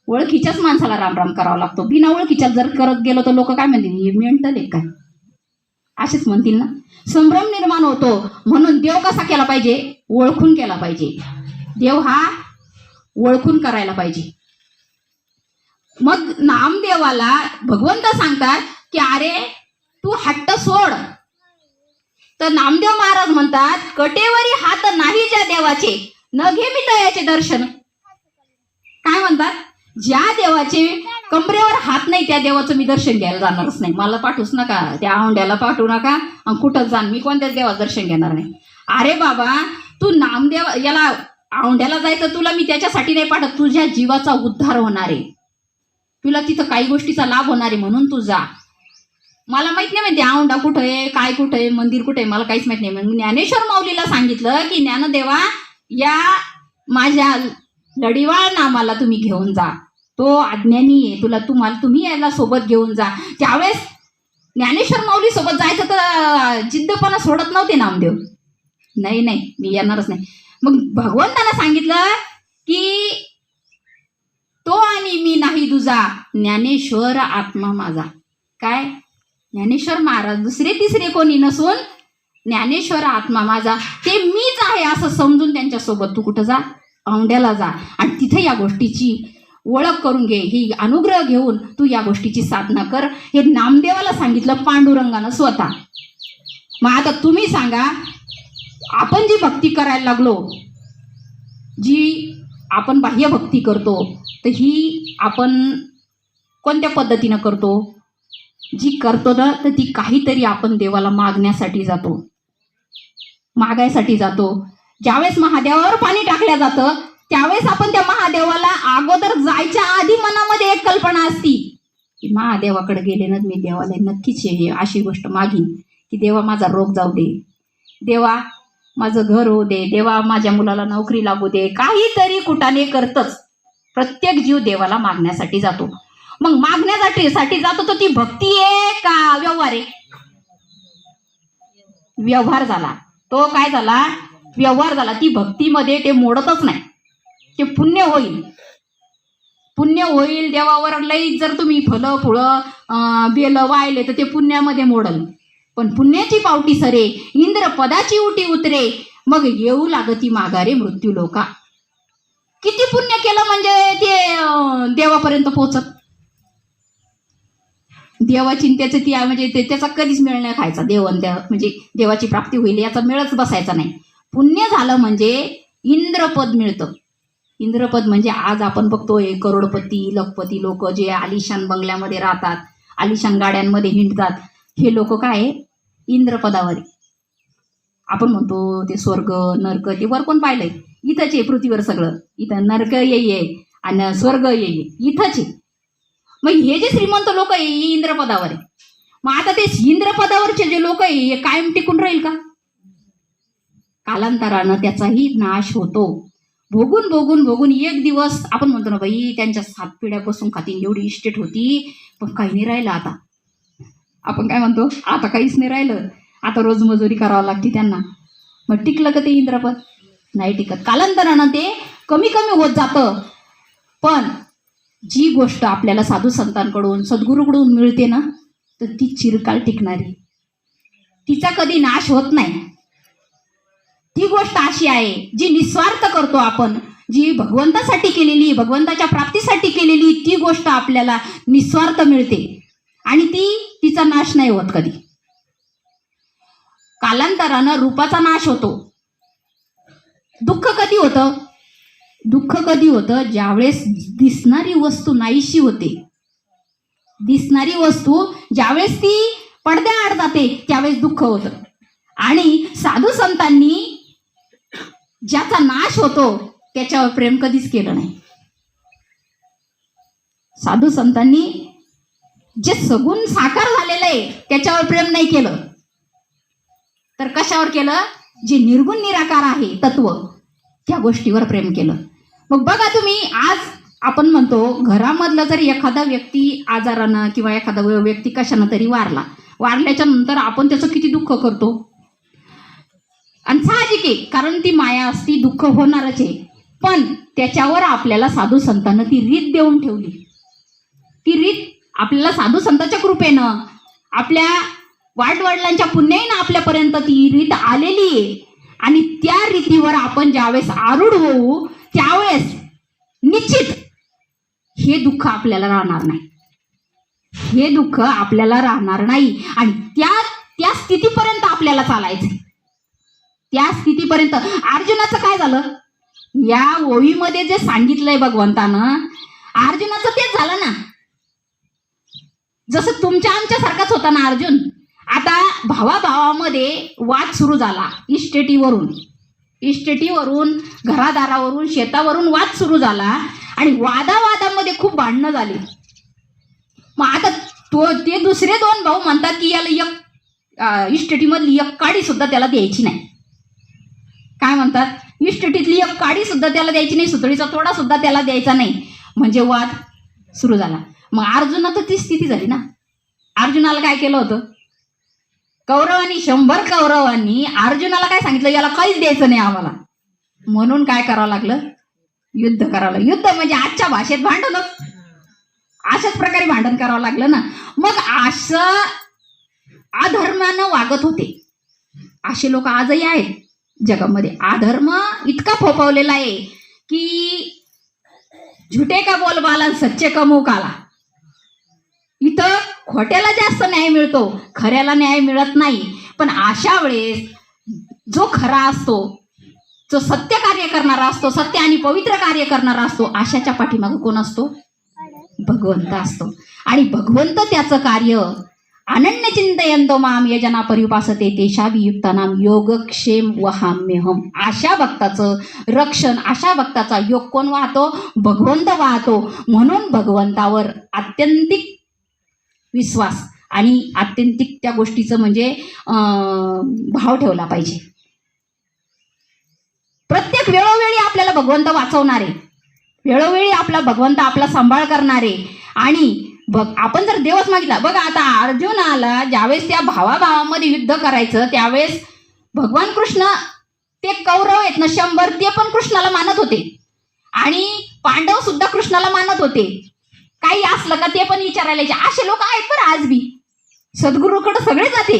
ओळखीच्याच माणसाला राम राम करावा लागतो. बिना ओळखीच्या जर करत गेलो तर लोक काय म्हणतील, मेंटल आहे काय, असेच म्हणतील ना. संभ्रम निर्माण होतो. म्हणून देव कसा केला पाहिजे? ओळखून केला पाहिजे. देव हा ओळखून करायला पाहिजे. मग नामदेवाला भगवंत सांगतात की अरे तू हट्ट सोड. तर नामदेव महाराज म्हणतात, कटेवरी हात नाही ज्या देवाचे, न घे मी तयाचे दर्शन. काय म्हणतात? ज्या देवाचे कमरेवर हात नाही त्या देवाचं मी दर्शन घ्यायला जाणारच नाही. मला पाठवूच नका, त्या औंढ्याला पाठवू नका, आणि कुठं जाण, मी कोणत्याच देवाचं दर्शन घेणार नाही. अरे बाबा, तू नामदेव याला औंढ्याला जायचं, तुला मी त्याच्यासाठी नाही पाठवत, तुझ्या जीवाचा उद्धार होणार आहे, तुला तिथं काही गोष्टीचा लाभ होणार आहे, म्हणून तू जा. मला माहित नाही माहिती औंढा कुठं आहे, काय कुठं आहे, मंदिर कुठे आहे, मला काहीच माहित नाही. मग ज्ञानेश्वर माऊलीला सांगितलं की ज्ञानदेवा, या माझ्या लढीवाळ नामाला तुम्ही घेऊन जा, तो अज्ञानी आहे, तुम्ही याला सोबत घेऊन जा. त्यावेळेस ज्ञानेश्वर माऊली सोबत जायचं तर जिद्दपणा सोडत नव्हते नामदेव. नाही नाही, मी येणारच नाही. मग भगवंतानं सांगितलं की तो आणि मी नाही तुझा, ज्ञानेश्वर आत्मा माझा. काय? ज्ञानेश्वर महाराज दुसरे तिसरे कोणी नसून ज्ञानेश्वर आत्मा माझा ते मीच आहे असं समजून त्यांच्यासोबत तू कुठं जा, औंढ्याला जा आणि तिथे या गोष्टीची ओळख करून घे. ही अनुग्रह घेऊन तू या गोष्टीची साधना कर. हे नामदेवाला सांगितलं पांडुरंगानं स्वतः. मग आता तुम्ही सांगा, आपण जी भक्ती करायला लागलो, जी आपण बाह्य भक्ती करतो, तर ही आपण कोणत्या पद्धतीनं करतो? जी करतो ना, तर ती काहीतरी आपण देवाला मागण्यासाठी जातो, मागायसाठी जातो. ज्यावेळेस महादेवावर पाणी टाकल्या जातं त्यावेळेस आपण त्या महादेवाला अगोदर जायच्या आधी मनामध्ये एक कल्पना असती की महादेवाकडे गेले ना मी देवाला नक्कीच हे अशी गोष्ट मागीन की देवा माझा रोग जाऊ दे, देवा माझं घर होऊ दे, देवा माझ्या मुलाला नोकरी लागू दे. काहीतरी कुटाने करतच प्रत्येक जीव देवाला मागण्यासाठी जातो. मग मागण्यासाठी जातो तो ती भक्ती आहे का व्यवहार आहे? व्यवहार झाला तो. काय झाला? व्यवहार झाला. ती भक्तीमध्ये ते मोडतच नाही, ते पुण्य होईल. पुण्य होईल देवावर लई जर तुम्ही फळं फुळं बेल वाहिले तर ते पुण्यामध्ये मोडल. पण पुण्याची पावटी सरे, इंद्र पदाची उटी उतरे, मग येऊ लागती माघारे मृत्यू लोका. किती पुण्य केलं म्हणजे ते देवापर्यंत पोहोचत. देवाची त्याचं ती म्हणजे त्याचा कधीच मेळ नाही खायचा. म्हणजे देवाची प्राप्ती होईल याचा मेळच बसायचा नाही. पुण्य झालं म्हणजे इंद्रपद मिळतं. इंद्रपद म्हणजे आज आपण बघतोय करोडपती लखपती लोक जे आलिशान बंगल्यामध्ये राहतात, आलिशान गाड्यांमध्ये हिंडतात, हे लोक काय इंद्रपदावर आहे. आपण म्हणतो ते स्वर्ग नरक ते वर कोण पाहिलंय? इथंच आहे पृथ्वीवर सगळं. इथं नरक येई आणि स्वर्ग येई इथंच आहे. मग हे जे श्रीमंत लोक आहे हे इंद्रपदावर आहे. मग आता ते इंद्रपदावरचे जे लोक आहे हे कायम टिकून राहील का? कालांतरानं त्याचाही नाश होतो. भोगून भोगून भोगून एक दिवस आपण म्हणतो ना बाई त्यांच्या 7 पिढ्यापासून खातील एवढी इस्टेट होती, पण काही नाही राहिलं. आता आपण काय म्हणतो, आता काहीच नाही राहिलं, आता रोज मजुरी करावं लागते त्यांना. मग टिकलं का ते इंद्रपद? नाही टिकत. कालांतरानं ते कमी कमी होत जातं. पण जी गोष्ट आपल्याला साधू संतांकडून सद्गुरूकडून मिळते ना, तर ती चिरकाल टिकणारी, तिचा कधी नाश होत नाही. ती गोष्ट अशी आहे जी निस्वार्थ करतो आपण, जी भगवंतासाठी केलेली, भगवंताच्या प्राप्तीसाठी केलेली, ती गोष्ट आपल्याला निस्वार्थ मिळते आणि तिचा नाश नाही होत कधी. कालांतरानं रूपाचा नाश होतो. दुःख कधी होतं? दुःख कधी होतं? ज्यावेळेस दिसणारी वस्तू नाहीशी होते. दिसणारी वस्तू ज्यावेळेस ती पडद्याआड जाते त्यावेळेस दुःख होतं. आणि साधू संतांनी ज्याचा नाश होतो त्याच्यावर प्रेम कधीच केलं नाही. साधू संतांनी जे सगुण साकार झालेलं आहे त्याच्यावर प्रेम नाही केलं, तर कशावर केलं? जे निर्गुण निराकार आहे तत्व, त्या गोष्टीवर प्रेम केलं. मग बघा तुम्ही, आज आपण म्हणतो घरामधला जर एखादा व्यक्ती आजारानं किंवा एखादा व्यक्ती कशानं तरी वारल्याच्या नंतर आपण त्याचं किती दुःख करतो. आणि साहजिक आहे, कारण ती माया असती, दुःख होणारच आहे. पण त्याच्यावर आपल्याला साधू संतांनं ती रीत देऊन ठेवली. ती रीत आपल्याला साधू संतांच्या कृपेनं, आपल्या वाडवडिलांच्या पुण्याईनं आपल्यापर्यंत ती रीत आलेली आहे. आणि त्या रीतीवर आपण ज्यावेळेस आरूढ होऊ त्यावेळेस निश्चित हे दुःख आपल्याला राहणार नाही. हे दुःख आपल्याला राहणार नाही. आणि त्या स्थितीपर्यंत आपल्याला चालायचं. त्या स्थितीपर्यंत अर्जुनाचं काय झालं? या ओळीमध्ये जे सांगितलंय भगवंतानं, अर्जुनाचं तेच झालं ना. जसं तुमच्या आमच्या सारखाच होता ना अर्जुन. आता भावाभावामध्ये वाद सुरू झाला. इस्टेटीवरून घरादारावरून शेतावरून वाद सुरू झाला आणि वादावादामध्ये खूप भांडणं झाली. मग आता ते दुसरे 2 भाऊ म्हणतात की याला एक इस्टेटीमधली एक काडी सुद्धा त्याला द्यायची नाही. काय म्हणतात? इस्टेटीतली एक काडी सुद्धा त्याला द्यायची नाही, सुतळीचा तोडा सुद्धा त्याला द्यायचा नाही. म्हणजे वाद सुरू झाला. मग अर्जुनात ती स्थिती झाली ना. अर्जुनाला काय केलं होतं? 100 कौरवांनी अर्जुनाला काय सांगितलं? याला काहीच द्यायचं नाही आम्हाला. म्हणून काय करावं लागलं? युद्ध करावं लागलं. युद्ध म्हणजे आजच्या भाषेत भांडणच. अशाच प्रकारे भांडण करावं लागलं ना. मग असं अधर्मानं वागत होते. असे लोक आजही आहेत जगामध्ये. अधर्म इतका फोफावलेला आहे की झुटे का बोलबाला सच्चे का मुंह काला. इथं खोट्याला जास्त न्याय मिळतो, खऱ्याला न्याय मिळत नाही. पण अशा वेळेस जो खरा असतो, जो सत्य कार्य करणारा असतो, सत्य आणि पवित्र कार्य करणारा असतो, अशाच्या पाठीमागे कोण असतो? भगवंत असतो. आणि भगवंत त्याचं कार्य अनन्य चिंतयन्तो माम ये जना पर्युपासते तेषाभियुक्तानां योगक्षेम वहाम्यहम. अशा भक्ताचं रक्षण, अशा भक्ताचा योग कोण वाहतो? भगवंत वाहतो. म्हणून भगवंतावर आत्यंतिक विश्वास आणि आत्यंतिक त्या गोष्टीचं म्हणजे भाव ठेवला पाहिजे. प्रत्येक वेळोवेळी आपल्याला भगवंत वाचवणारे, वेळोवेळी आपला भगवंत आपला सांभाळ करणारे. आणि आपण जर देवच मागितला, बघा आता अर्जुनाला ज्यावेळेस त्या भावाभावामध्ये युद्ध करायचं त्यावेळेस भगवान कृष्ण, ते कौरव आहेत ना 100, ते पण कृष्णाला मानत होते आणि पांडव सुद्धा कृष्णाला मानत होते. काही असलं का ते पण विचारायला यायचे. असे लोक आहेत बरं आज बी. सद्गुरूकडे सगळे जाते,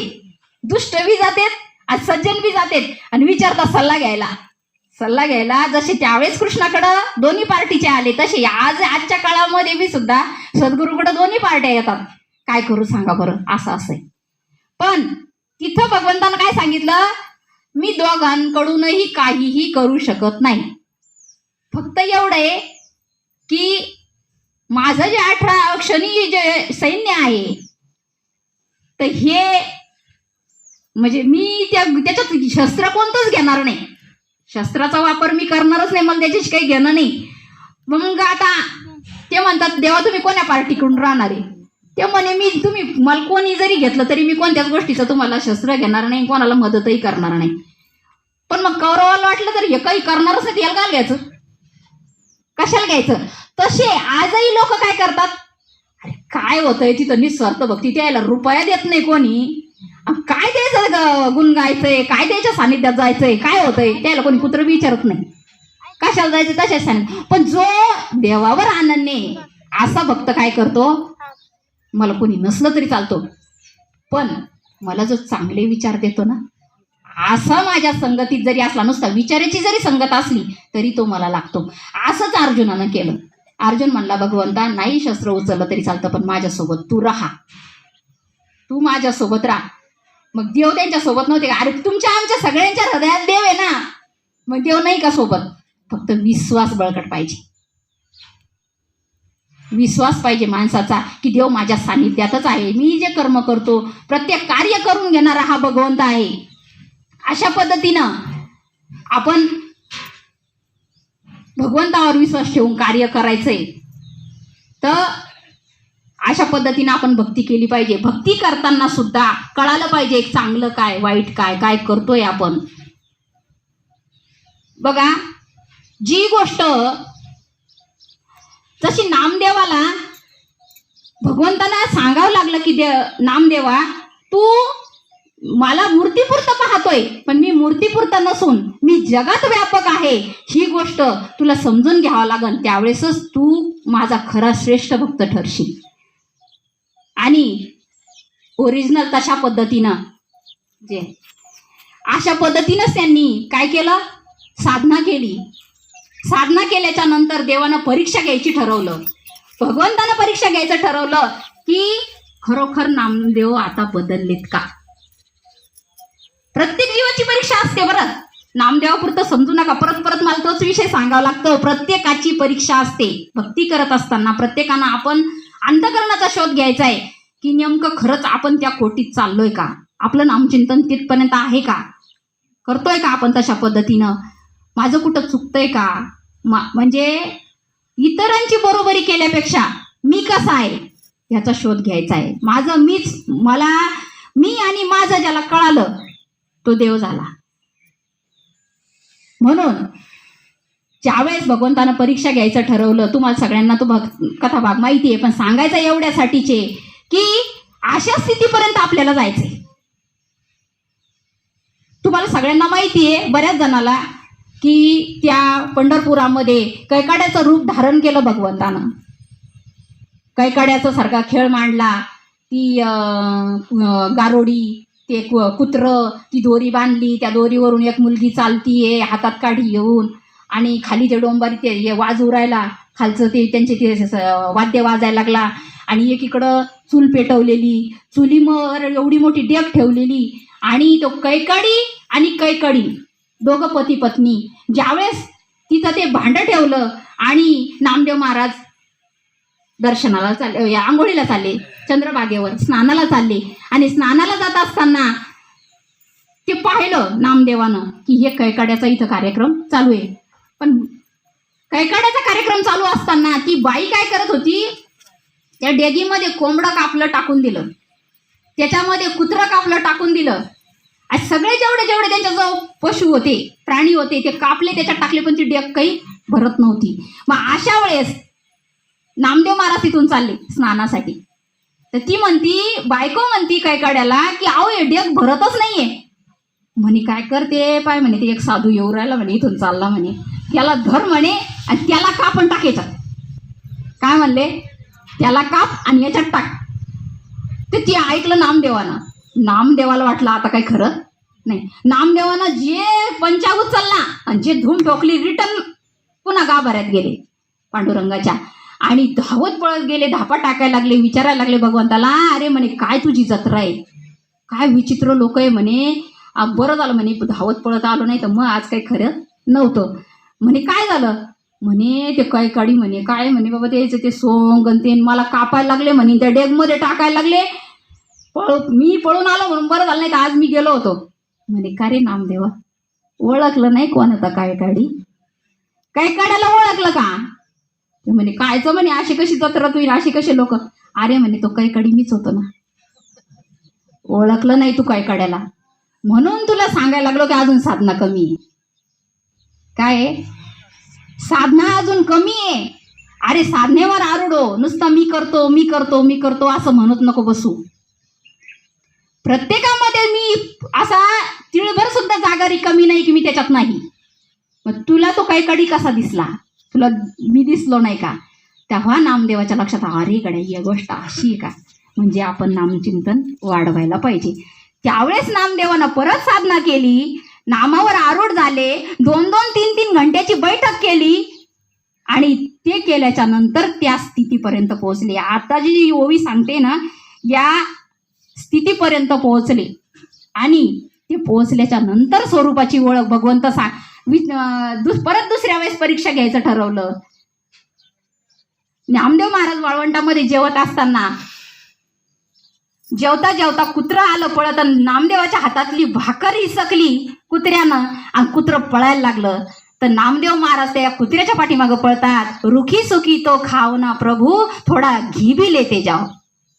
दुष्ट बी जातात, सज्जन बी जातात आणि विचारतात सल्ला घ्यायला. जसे त्यावेळेस कृष्णाकडं दोन्ही पार्टीचे आले, तसे आजच्या काळामध्ये बी सुद्धा सद्गुरूकडे दोन्ही पार्ट्या येतात. काय करू सांगा बरं, असं आहे. पण तिथं भगवंतानं काय सांगितलं? मी दोघांकडूनही काहीही करू शकत नाही. फक्त एवढं आहे की माझं जे 18 क्षणी जे सैन्य आहे, तर हे म्हणजे मी त्याच्यात शस्त्र कोणतंच घेणार नाही. शस्त्राचा वापर मी करणारच नाही, मला त्याच्याशी काही घेणं नाही. मग आता ते म्हणतात, देवा तुम्ही कोण्या पार्टीकडून राहणार आहे? ते म्हणे तुम्ही मला कोणी जरी घेतलं तरी मी कोणत्याच गोष्टीचं तुम्हाला शस्त्र घेणार नाही, कोणाला मदतही करणार नाही. पण मग कौरवाला वाटलं तर हे काही करणारच नाही, याला काय घ्यायचं, कशाला घ्यायचं? तसे आजही लोक काय करतात, अरे काय होतंय तिथं निस्वार्थ भक्ती, त्याला रुपया देत नाही कोणी, काय द्यायचं गुण गायचंय, काय द्यायच्या सानिध्यात जायचंय, काय होतंय त्याला कोणी कुत्र विचारत नाही, कशाला जायचं तशाच सानिध्यात. पण जो देवावर अनन्य असा भक्त काय करतो, मला कोणी नसलं तरी चालतो, पण मला जो चांगले विचार देतो ना, असा माझ्या संगतीत जरी असला, नुसता विचाराची जरी संगत असली तरी तो मला लागतो. असंच अर्जुनानं केलं. अर्जुन म्हणला, भगवंता नाही शस्त्र उचललं तरी चालतं, पण माझ्यासोबत तू राहा, तू माझ्यासोबत राहा. मग देव त्यांच्या सोबत नव्हते का? अरे तुमच्या आमच्या सगळ्यांच्या हृदयात देव आहे ना, मग देव नाही का सोबत? फक्त विश्वास बळकट पाहिजे, विश्वास पाहिजे माणसाचा की देव माझ्या सानिध्यातच आहे. मी जे कर्म करतो, प्रत्येक कार्य करून घेणारा हा भगवंत आहे. अशा पद्धतीनं आपण भगवंतावर विश्वास ठेवून कार्य करायचंय. तर अशा पद्धतीनं आपण भक्ती केली पाहिजे. भक्ती करताना सुद्धा कळालं पाहिजे चांगलं काय, वाईट काय, काय करतोय आपण. बघा, जी गोष्ट जशी नामदेवाला भगवंताला सांगावं लागलं की नामदेवा तू मला मूर्तीपुरतं पाहतोय, पण मी मूर्तीपुरतं नसून मी जगात व्यापक आहे, ही गोष्ट तुला समजून घ्यावं लागल. त्यावेळेसच तू माझा खरा श्रेष्ठ भक्त ठरशील. आणि ओरिजिनल तशा पद्धतीनं जे अशा पद्धतीनंच त्यांनी काय केलं, साधना केली. साधना केल्याच्या नंतर देवानं परीक्षा घ्यायची ठरवलं, भगवंतानं परीक्षा घ्यायचं ठरवलं की खरोखर नामदेव आता बदललेत का. प्रत्येक जीवाची परीक्षा असते बरं, नामदेवापुरतं समजू नका. परत परत मला तोच विषय सांगावा लागतो. प्रत्येकाची परीक्षा असते. भक्ती करत असताना प्रत्येकानं आपण अंतःकरणाचा शोध घ्यायचा आहे की नेमकं खरंच आपण त्या कोटीत चाललोय का, आपलं नामचिंतन तिथपर्यंत आहे का, करतोय का आपण तशा पद्धतीनं, माझं कुठं चुकतंय का. म्हणजे इतरांची बरोबरी केल्यापेक्षा मी कसा आहे याचा शोध घ्यायचा आहे. माझं मी आणि माझं ज्याला कळालं तो देव झाला. म्हणून ज्यावेळेस भगवंतानं परीक्षा घ्यायचं ठरवलं, तुम्हाला सगळ्यांना तो कथा भाग माहिती आहे, पण सांगायचं एवढ्यासाठीचे की अशा स्थितीपर्यंत आपल्याला जायचंय. तुम्हाला सगळ्यांना माहिती आहे, बऱ्याच जणाला, की त्या पंढरपुरामध्ये कैकाड्याचं रूप धारण केलं भगवंतानं. कैकाड्याचा सारखा खेळ मांडला, ती गारोडी ते कुत्रं, ती दोरी बांधली, त्या दोरीवरून एक मुलगी चालतीये हातात काठी घेऊन, आणि खाली ते डोंबारी ते वाज उरायला, खालचं ते त्यांचे ते वाद्य वाजायला लागला, आणि एकीकडं चूल पेटवलेली, चुलीवर एवढी मोठी डेक ठेवलेली, आणि तो कैकाडी आणि कैकडी दोघं पती पत्नी. ज्यावेळेस तिथं ते भांडं ठेवलं आणि नामदेव महाराज दर्शनाला चालले, आंघोळीला चालले, चंद्रभागेवर स्नानाला चालले, आणि स्नानाला जात असताना ते पाहिलं नामदेवानं की हे कैकाड्याचा इथं कार्यक्रम चालू आहे. पण कैकाड्याचा कार्यक्रम चालू असताना ती बाई काय करत होती, त्या डेगीमध्ये कोंबडं कापलं टाकून दिलं, त्याच्यामध्ये कुत्रं कापलं टाकून दिलं, आणि सगळे जेवढे जेवढे त्यांच्याजवळ पशु होते, प्राणी होते, ते कापले त्याच्यात टाकले, पण ती डेग काही भरत नव्हती. मग अशा वेळेस नामदेव महाराज तिथून चालले स्नानासाठी. तर ती म्हणती, बायको म्हणती कैकाड्याला की अहो हे डेग भरतच नाहीये. म्हणे काय करते पाय, म्हणे ते एक साधू येऊ राहिला, म्हणे इथून चालला, म्हणे त्याला धर म्हणे आणि त्याला काप आणि टाक याच्यात. काय म्हणले, त्याला काप आणि याच्यात टाक. ते ती ऐकलं नामदेवानं. नामदेवाला वाटलं आता काय खरं नाही. नामदेवानं जे पंचा उचलला आणि जे धूम ठोकली, रिटर्न पुन्हा गाभाऱ्यात गेले पांडुरंगाच्या, आणि धावत पळत गेले, धापा टाकायला लागले, विचारायला लागले भगवंताला, अरे म्हणे काय तुझी जत्रा आहे, काय विचित्र लोक आहे म्हणे, बरं झालं म्हणे धावत पळत आलो, नाही तर मग आज काही खरं नव्हतं. म्हणे काय झालं, म्हणे ते कैकाडी म्हणे काय म्हणे बाबा त्याचं ते सोंग आणि ते मला कापायला लागले म्हणे, त्या डेगमध्ये टाकायला लागले, मी पळून आलो म्हणून बरं झालं, नाही तर आज मी गेलो होतो. म्हणे का रे नामदेवा, ओळखलं नाही कोण होता कैकाडी, कैकाड्याला ओळखलं का? ते म्हणे कायचं म्हणे अशी कशी जत्रा तुझी, अशी कशी लोक. अरे म्हणे तो कैकाडी मीच होतो ना, ओळखलं नाही तू कैकाड्याला, म्हणून तुला सांगायला लागलो की अजून साधना कमी आहे. काय साधना अजून कमी आहे. अरे साधनेवर आरुडो, नुसतं मी करतो मी करतो मी करतो असं म्हणत नको बसू. प्रत्येकामध्ये मी असा तिळभर सुद्धा जागा रिकामी नाही की मी त्याच्यात नाही. मग तुला तो कैकाडी कसा दिसला, तुला मी दिसलो नाही का? तेव्हा नामदेवाच्या लक्षात, अरे गड्या ही गोष्ट अशी आहे का, म्हणजे आपण नामचिंतन वाढवायला पाहिजे. त्यावेळेस नामदेवानं परत साधना केली, नामावर आरूढ झाले, 2-2, 3-3 घंट्याची बैठक केली, आणि ते केल्याच्या नंतर त्या स्थितीपर्यंत पोहोचले. आता जी ओवी सांगते ना, या स्थितीपर्यंत पोहोचले, आणि ते पोहोचल्याच्या नंतर स्वरूपाची ओळख भगवंत परत दुसऱ्या वेळेस परीक्षा घ्यायचं ठरवलं. नामदेव महाराज वाळवंटामध्ये जेवत असताना, जेवता जेवता कुत्रं आलं पळत, नामदेवाच्या हातातली भाकर हिसकली कुत्र्यानं, आणि कुत्रं पळायला लागलं. तर नामदेव महाराज त्या कुत्र्याच्या पाठीमागं पळतात, रुखी सुखी तो खाव ना प्रभू, थोडा घी भी लेते जाओ.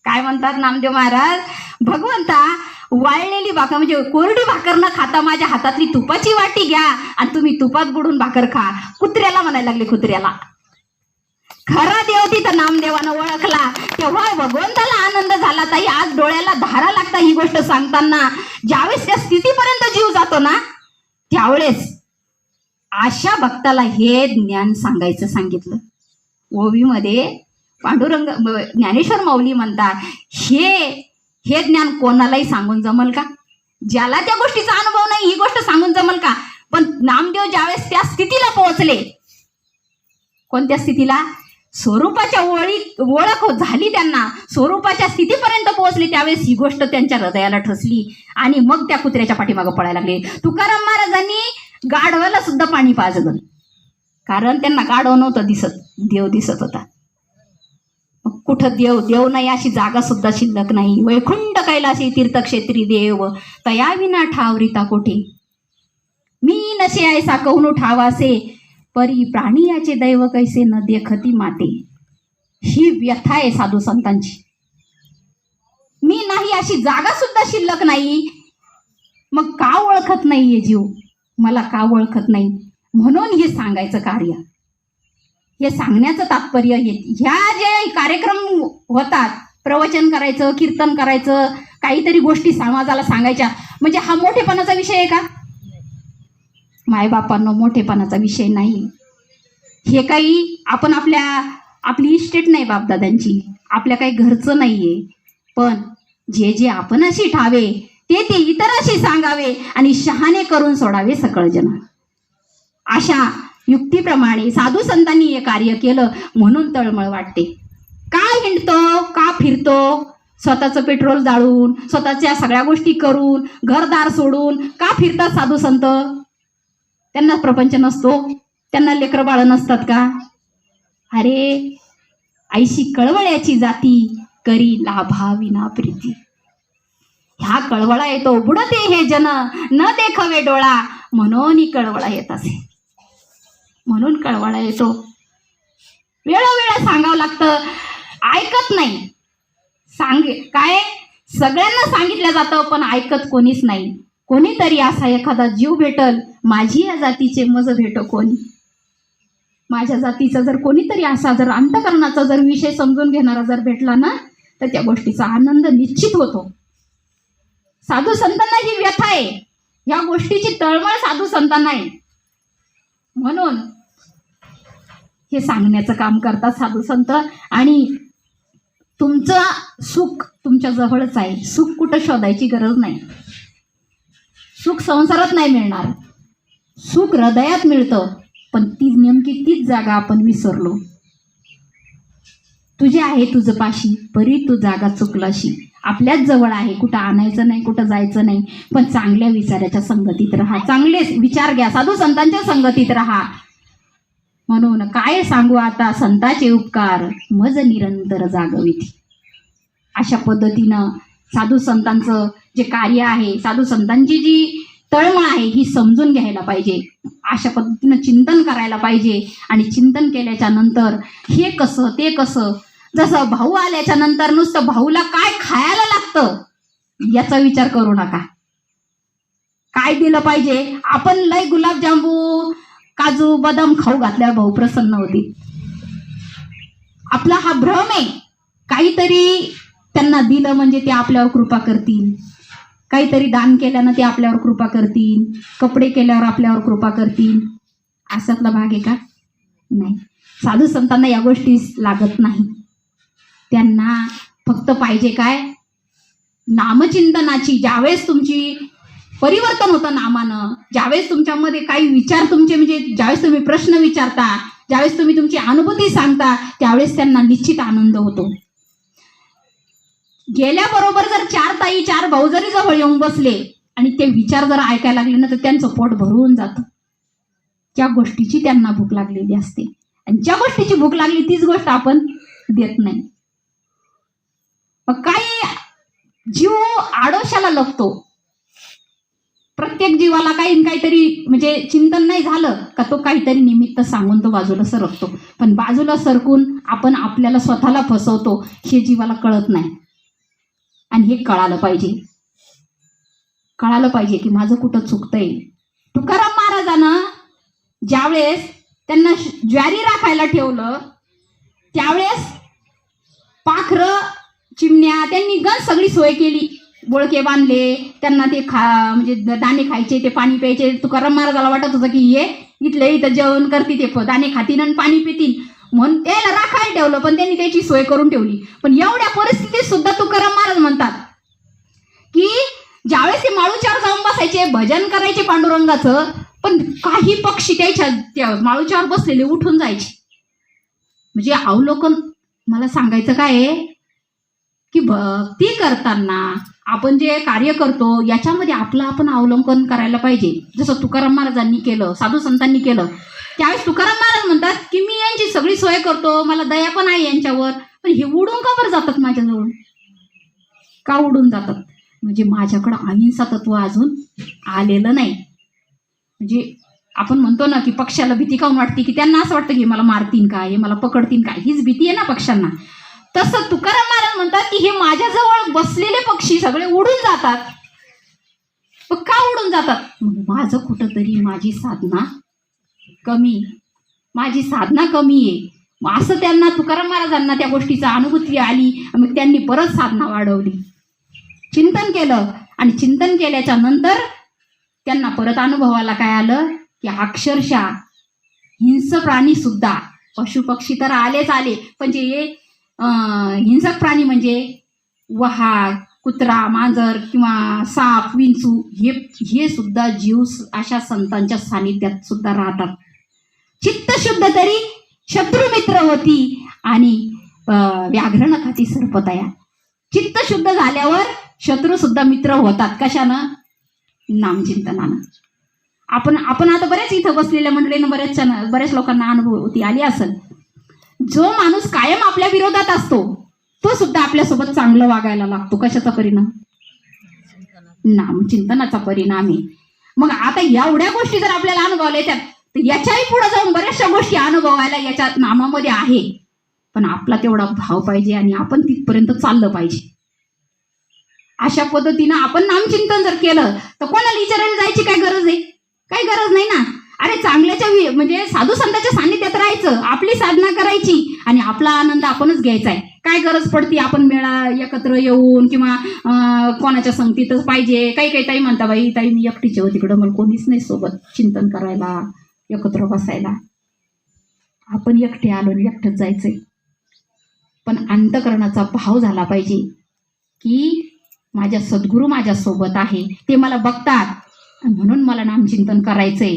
काय म्हणतात नामदेव महाराज, भगवंता वाळलेली भाकर म्हणजे कोरडी भाकर न खाता माझ्या हातातली तुपाची वाटी घ्या आणि तुम्ही तुपात बुडून भाकर खा. कुत्र्याला म्हणायला लागले, कुत्र्याला. खरा देव तिथं नामदेवानं ओळखला, तेव्हा भगवंताला आनंद झाला. ताई आज डोळ्याला धारा लागता ही गोष्ट सांगताना. ज्यावेळेस त्या स्थितीपर्यंत जीव जातो ना, त्यावेळेस अशा भक्ताला हे ज्ञान सांगायचं सांगितलं. ओवीमध्ये पांडुरंग ज्ञानेश्वर माऊली म्हणतात, हे ज्ञान कोणालाही सांगून जमल का? ज्याला त्या गोष्टीचा अनुभव नाही ही गोष्ट सांगून जमल का? पण नामदेव ज्यावेळेस त्या स्थितीला पोहोचले, कोणत्या स्थितीला? स्वरूपाच्या ओळख झाली त्यांना, स्वरूपाच्या स्थितीपर्यंत पोहोचले, त्यावेळेस ही गोष्ट त्यांच्या हृदयाला ठसली, आणि मग त्या कुत्र्याच्या पाठीमागं पळायला लागले. तुकाराम महाराजांनी गाढवाला सुद्धा पाणी पाजलं, कारण त्यांना गाढव नव्हतं दिसत, देव दिसत होता. कुठं देव नाही अशी जागा सुद्धा शिल्लक नाही. वैकुंठ कैलासी तीर्थक्षेत्री देव, तया विना ठावरिता कोठे. मी नसे ऐसा कहून ठावासे, परी प्राणी याचे दैव कैसे न देखती माते. ही व्यथा आहे साधू संतांची. मी नाही अशी जागा सुद्धा शिल्लक नाही. मग का ओळखत नाहीये जीव, मला का ओळखत नाही? म्हणून हे सांगायचं कार्य, हे सांगण्याचं तात्पर्य. ह्या जे कार्यक्रम होतात, प्रवचन करायचं, कीर्तन करायचं, काहीतरी गोष्टी समाजाला सांगायच्या, म्हणजे हा मोठेपणाचा विषय आहे का? मायबापांनो, मोठेपणाचा विषय नाही. हे काही आपण आपली इस्टेट नाही बापदादांची, आपल्या काही घरचं नाहीये. पण जे आपण अशी ठावे ते ते इतरांशी सांगावे आणि शहाणे करून सोडावे सकळ जन. अशा युक्तीप्रमाणे साधू संतांनी हे कार्य केलं म्हणून तळमळ वाटते. का हिंडतो, का फिरतो, स्वतःचं पेट्रोल जाळून, स्वतःच्या सगळ्या गोष्टी करून, घरदार सोडून का फिरतात साधू संत? त्यांना प्रपंच नसतो? त्यांना लेकरं बाळ नसतात का? अरे ऐशी कळवळ्याची जाती, करी लाभा विना प्रीती. ह्या कळवळा येतो, बुडते हे जन न देखवे डोळा, म्हणून कळवळा येत असे. म्हणून कळवळा येतो. वेळोवेळा सांगावं लागतं, ऐकत नाही. काय सगळ्यांना सांगितलं जातं पण ऐकत कोणीच नाही. कोणीतरी असा एखादा जीव भेटल, माझी या जातीचे मज भेटो कोणी. माझ्या जातीचा जर कोणीतरी असा जर अंतकरणाचा जर विषय समजून घेणारा जर भेटला ना, तर त्या गोष्टीचा आनंद निश्चित होतो. साधू संतांना ही व्यथा आहे, या गोष्टीची तळमळ साधू संतांना आहे. म्हणून हे सांगण्याचं काम करतात साधू संत. आणि तुमचं सुख तुमच्या जवळच आहे. सुख कुठं शोधायची गरज नाही. सुख संसारात नाही मिळणार, सुख हृदयात मिळतं. पण ती नेमकी तीच जागा आपण विसरलो. तुझे आहे तुझं पाशी, परी तू जागा चुकलाशी. आपल्याच जवळ आहे, कुठं आणायचं नाही, कुठं जायचं नाही. पण चांगल्या विचाराच्या संगतीत राहा, चांगले विचार घ्या, साधू संतांच्या संगतीत राहा. म्हणून काय सांगू आता संताचे उपकार, मज निरंतर जागविती. अशा पद्धतीनं साधू संतांचं जे कार्य आहे, साधू संतांची जी तळमळ आहे ही समजून घ्यायला पाहिजे. अशा पद्धतीनं चिंतन करायला पाहिजे. आणि चिंतन केल्याच्या नंतर हे कसं ते कसं, जसं भाऊ आल्याच्या नंतर नुसतं भाऊला काय खायला लागतं याचा विचार करू नका. काय दिलं पाहिजे, आपण लय गुलाबजांबू काजू बदाम खाऊ घातल्यावर भाऊ प्रसन्न होतील. आपला हा भ्रम आहे. काहीतरी त्यांना दिलं म्हणजे ते आपल्यावर कृपा करतील, काहीतरी दान केल्यानं ते आपल्यावर कृपा करतील, कपडे केल्यावर आपल्यावर कृपा करतील. असातला भाग आहे का? नाही. साधू संतांना या गोष्टी लागत नाही. त्यांना फक्त पाहिजे काय, नामचिंतनाची. ज्यावेळेस तुमची परिवर्तन होतं नामानं, ज्यावेळेस तुमच्यामध्ये काही विचार तुमचे म्हणजे ज्यावेळेस तुम्ही प्रश्न विचारता, ज्यावेळेस तुम्ही तुमची अनुभूती सांगता, त्यावेळेस त्यांना निश्चित आनंद होतो. गेल्याबरोबर जर 4 ताई 4 भाऊ जरी जवळ येऊन बसले आणि ते विचार जर ऐकायला लागले ना, तर त्यांचं पोट भरून जातं. त्या गोष्टीची त्यांना भूक लागलेली असते. आणि ज्या गोष्टीची भूक लागली तीच गोष्ट आपण देत नाही. मग काही जीव आडोशाला लपतो. प्रत्येक जीवाला काही काहीतरी म्हणजे चिंतन नाही झालं का तो काहीतरी निमित्त सांगून तो बाजूला सरकतो. पण बाजूला सरकून आपण आपल्याला स्वतःला फसवतो, हे जीवाला कळत नाही. आणि हे कळालं पाहिजे. कळालं पाहिजे की माझं कुठं चुकतंय. तुकाराम महाराजांना ज्यावेळेस त्यांना ज्वारी राखायला ठेवलं, त्यावेळेस पाखरं चिमण्या त्यांनी गण सगळी सोय केली. बोळके बांधले त्यांना, ते म्हणजे दाणे खायचे, ते पाणी प्यायचे. तुकाराम महाराजाला वाटत होतं की ये इथले इथं जेवण करतील, ते दाणे खातील आणि पाणी पितील म्हणून त्याला राखायला ठेवलं. पण त्यांनी त्याची सोय करून ठेवली. पण एवढ्या परिस्थितीत सुद्धा तुकाराम महाराज म्हणतात की ज्यावेळेस ते माळूच्यावर जाऊन बसायचे, भजन करायचे पांडुरंगाचं, पण काही पक्षी त्या माळूच्यावर बसलेले उठून जायचे. म्हणजे अवलोकन. मला सांगायचं काय आहे की भक्ती करताना आपण जे कार्य करतो याच्यामध्ये आपलं आपण अवलंबन करायला पाहिजे. जसं तुकाराम महाराजांनी केलं, साधू संतांनी केलं. त्यावेळेस तुकाराम महाराज म्हणतात की मी यांची सगळी सोय करतो, मला दया पण आहे यांच्यावर, पण हे उडून का बरं जातात माझ्याजवळ? का उडून जातात? म्हणजे माझ्याकडं अहिंसा तत्व अजून आलेलं नाही. म्हणजे आपण म्हणतो ना की पक्ष्याला भीती काऊन वाटते, की त्यांना असं वाटतं की मला मारतील काय, हे मला पकडतील काय, हीच भीती आहे ना पक्ष्यांना. तसं तुकाराम महाराज म्हणतात की हे माझ्याजवळ बसलेले पक्षी सगळे उडून जातात. मग का उडून जातात? माझं कुठंतरी माझी साधना कमी, माझी साधना कमी आहे असं त्यांना, तुकाराम महाराजांना त्या गोष्टीचा अनुभूती आली. मग त्यांनी परत साधना वाढवली, चिंतन केलं. आणि चिंतन केल्याच्या नंतर त्यांना परत अनुभवाला काय आलं की अक्षरशः हिंसक प्राणी सुद्धा, पशुपक्षी तर आलेच आले, पण जे हिंसक प्राणी म्हणजे वाघ, कुत्रा, मांजर किंवा साप, विंचू हे सुद्धा जीव अशा संतांच्या सानिध्यात सुद्धा राहतात. चित्त शुद्ध तरी शत्रू मित्र होती आणि व्याघ्रण खाती सर्प तयार. चित्त शुद्ध झाल्यावर शत्रू सुद्धा मित्र होतात. कशानं? नामचिंतनानं. आपण आता बऱ्याच इथं बसलेल्या मंडळीनं बऱ्याच लोकांना अनुभूती आली असेल. जो माणूस कायम आपल्या विरोधात असतो तो सुद्धा आपल्यासोबत चांगलं वागायला लागतो. कशाचा परिणाम? नामचिंतनाचा परिणाम आहे. मग आता एवढ्या गोष्टी जर आपल्याला अनुभवल्या येतात तर याच्याही पुढे जाऊन बऱ्याचशा गोष्टी अनुभवायला याच्या नामामध्ये आहे. पण आपला तेवढा भाव पाहिजे आणि आपण तिथपर्यंत चाललं पाहिजे. अशा पद्धतीनं आपण नामचिंतन जर केलं तर कोणाला विचारायला जायची काय गरज आहे? काही गरज नाही ना. अरे चांगल्याच्या म्हणजे साधू संतांच्या सान्निध्यात राहायचं, आपली साधना करायची आणि आपला आनंद आपणच घ्यायचा आहे. काय गरज पडती आपण एकत्र येऊन किंवा कोणाच्या संगतीतच पाहिजे? काही ताई म्हणता, बाई ताई मी एकटीच हो तिकडं, मला कोणीच नाही सोबत चिंतन करायला, एकत्र बसायला. आपण एकटे आलो एकटंच जायचंय. पण अंतःकरणाचा भाव झाला पाहिजे की माझ्या सद्गुरू माझ्या सोबत आहे, ते मला बघतात म्हणून मला नामचिंतन करायचंय.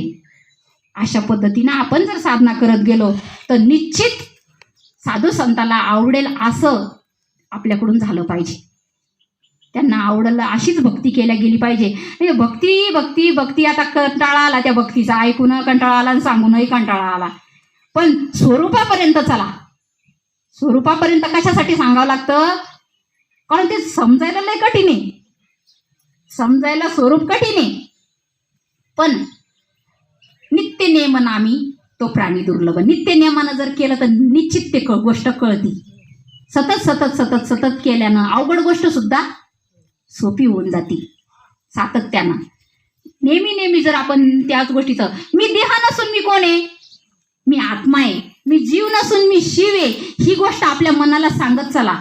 अशा पद्धतीनं आपण जर साधना करत गेलो तर निश्चित साधू संताला आवडेल असं आपल्याकडून झालं पाहिजे. त्यांना आवडेल अशीच भक्ती केल्या गेली पाहिजे. भक्ती भक्ती भक्ती आता कंटाळा आला त्या भक्तीचा, ऐकून कंटाळा आला आणि सांगूनही कंटाळा आला. पण स्वरूपापर्यंत चला. स्वरूपापर्यंत कशासाठी सांगावं लागतं? कारण ते समजायला लय कठीण आहे. समजायला स्वरूप कठीण आहे. पण नित्य नेम नामी तो प्राणी दुर्लभ. नित्य नियमानं जर केलं तर निश्चित ते गोष्ट कळती. सतत सतत सतत सतत केल्यानं अवघड गोष्ट सुद्धा सोपी होऊन जाते. सातत्यानं नेहमी जर आपण त्याच गोष्टीचं, मी देह नसून मी कोण आहे? मी आत्मा आहे. मी जीव नसून मी शिव आहे. ही गोष्ट आपल्या मनाला सांगत चला.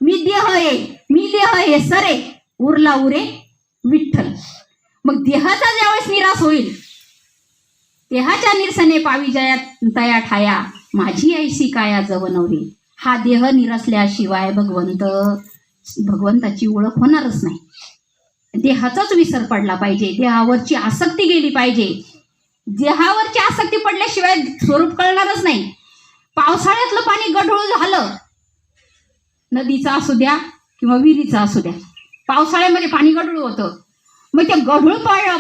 मी देह आहे, मी देह आहे सरे, उरला उरे विठ्ठल. मग देहाचा ज्यावेळेस निराश होईल, देहाच्या निरसने पावी जया तया ठाया, माझी ऐशी काया जवनवरी. हा देह निरसल्याशिवाय भगवंताची ओळख होणारच नाही. देहाचाच विसर पडला पाहिजे. देहावरची आसक्ती गेली पाहिजे. देहावरची आसक्ती पडल्याशिवाय स्वरूप कळणारच नाही. पावसाळ्यातलं पाणी गढूळ झालं, नदीचं असू द्या किंवा विहिरीचं असू द्या, पावसाळ्यामध्ये पाणी गढूळ होतं. मग त्या गढूळ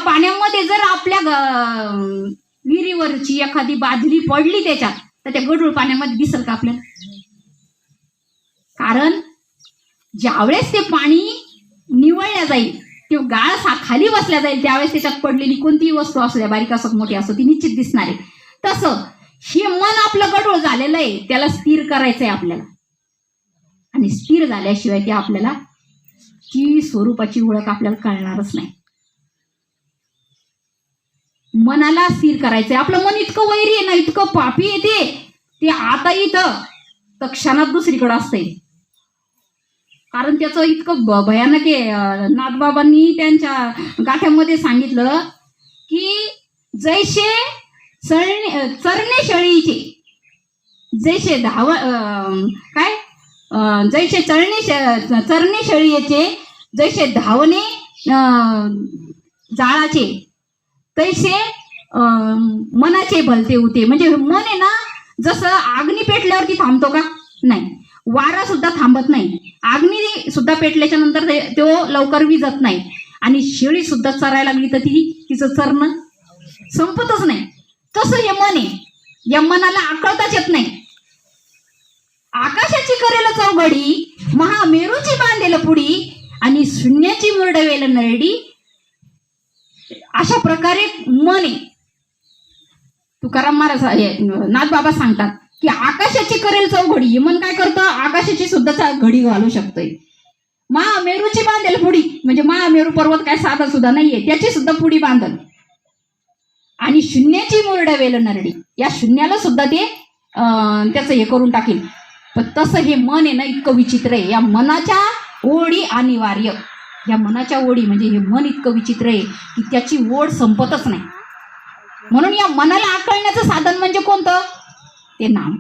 पाण्यामध्ये जर आपल्या विहिरीवरची एखादी बादली पडली त्याच्यात, तर त्या गढूळ पाण्यामध्ये दिसेल का आपल्याला? कारण ज्यावेळेस ते पाणी निवळल्या जाईल किंवा गाळ खाली बसल्या जाईल त्यावेळेस त्याच्यात पडलेली कोणतीही वस्तू असू द्या, बारीक असो मोठी असो, ती निश्चित दिसणार आहे. तसं हे मन आपलं गढूळ झालेलं आहे, त्याला स्थिर करायचंय आपल्याला. आणि स्थिर झाल्याशिवाय ते आपल्याला ती स्वरूपाची ओळख आपल्याला कळणारच नाही. मनाला स्थिर करायचंय. आपलं मन इतकं वैरी आहे ना, इतकं पापी येते, ते आता इथं तर क्षणात दुसरीकडे असतंय. कारण त्याचं इतकं भयानक आहे. नाथबाबांनी त्यांच्या गाठ्यामध्ये सांगितलं की जैसे चरणे शेळीचे, जैसे जैसे चरणे शेळीचे, जैसे धावणे जाळाचे, तैसे मनाचे भलते होते. म्हणजे मन आहे ना, जसं आग्नी पेटल्यावरती थांबतो का? नाही. वारा सुद्धा थांबत नाही. आग्नी सुद्धा पेटल्याच्या नंतर तो लवकर विजत नाही. आणि शेळी सुद्धा चरायला लागली तर तिचं चरणं संपतच नाही. तसं हे मन आहे. या मनाला आकळताच येत नाही. आकाशाची करेल चौघडी, महामेरूची बांधेल पुडी, आणि शून्याची मुरडवेल नरडी. अशा प्रकारे मन आहे. तुकाराम महाराज नाथबाबा सांगतात की आकाशाची करेल चौघडी. मन काय करतं? आकाशाची सुद्धा घडी घालू शकतोय. महामेरूची बांधेल पुडी, म्हणजे महामेरू पर्वत काय साधा सुद्धा नाहीये, त्याची सुद्धा पुडी बांधल. आणि शून्याची मुरडवेल नरडी, या शून्याला सुद्धा ते त्याचं हे करून टाकेल. पण तसं हे मन आहे ना, इतकं विचित्र आहे. या मनाच्या ओढी अनिवार्य. या मनाच्या ओढी म्हणजे हे मन इतकं विचित्र आहे की त्याची ओढ संपतच नाही. म्हणून या मनाला आकळण्याचं साधन म्हणजे कोणतं? ते नाम.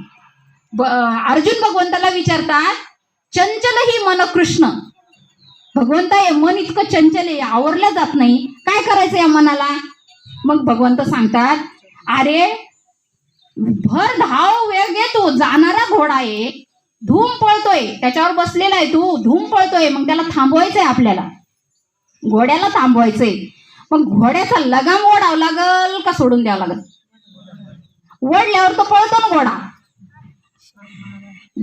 अर्जुन भगवंताला विचारतात, चंचल ही मन कृष्ण भगवंता हे मन इतकं चंचल आहे, आवरलं जात नाही, काय करायचं या मनाला? मग भगवंत सांगतात, अरे भर धाव वेग आहे, तो जाणारा घोडा आहे, धूम पळतोय, त्याच्यावर बसलेला आहे, तू धूम पळतोय, मग त्याला थांबवायचंय, आपल्याला घोड्याला थांबवायचंय. मग घोड्याचा लगाम ओढावं लागल का सोडून द्यावं लागल? ओढल्यावर तो पळतो ना घोडा.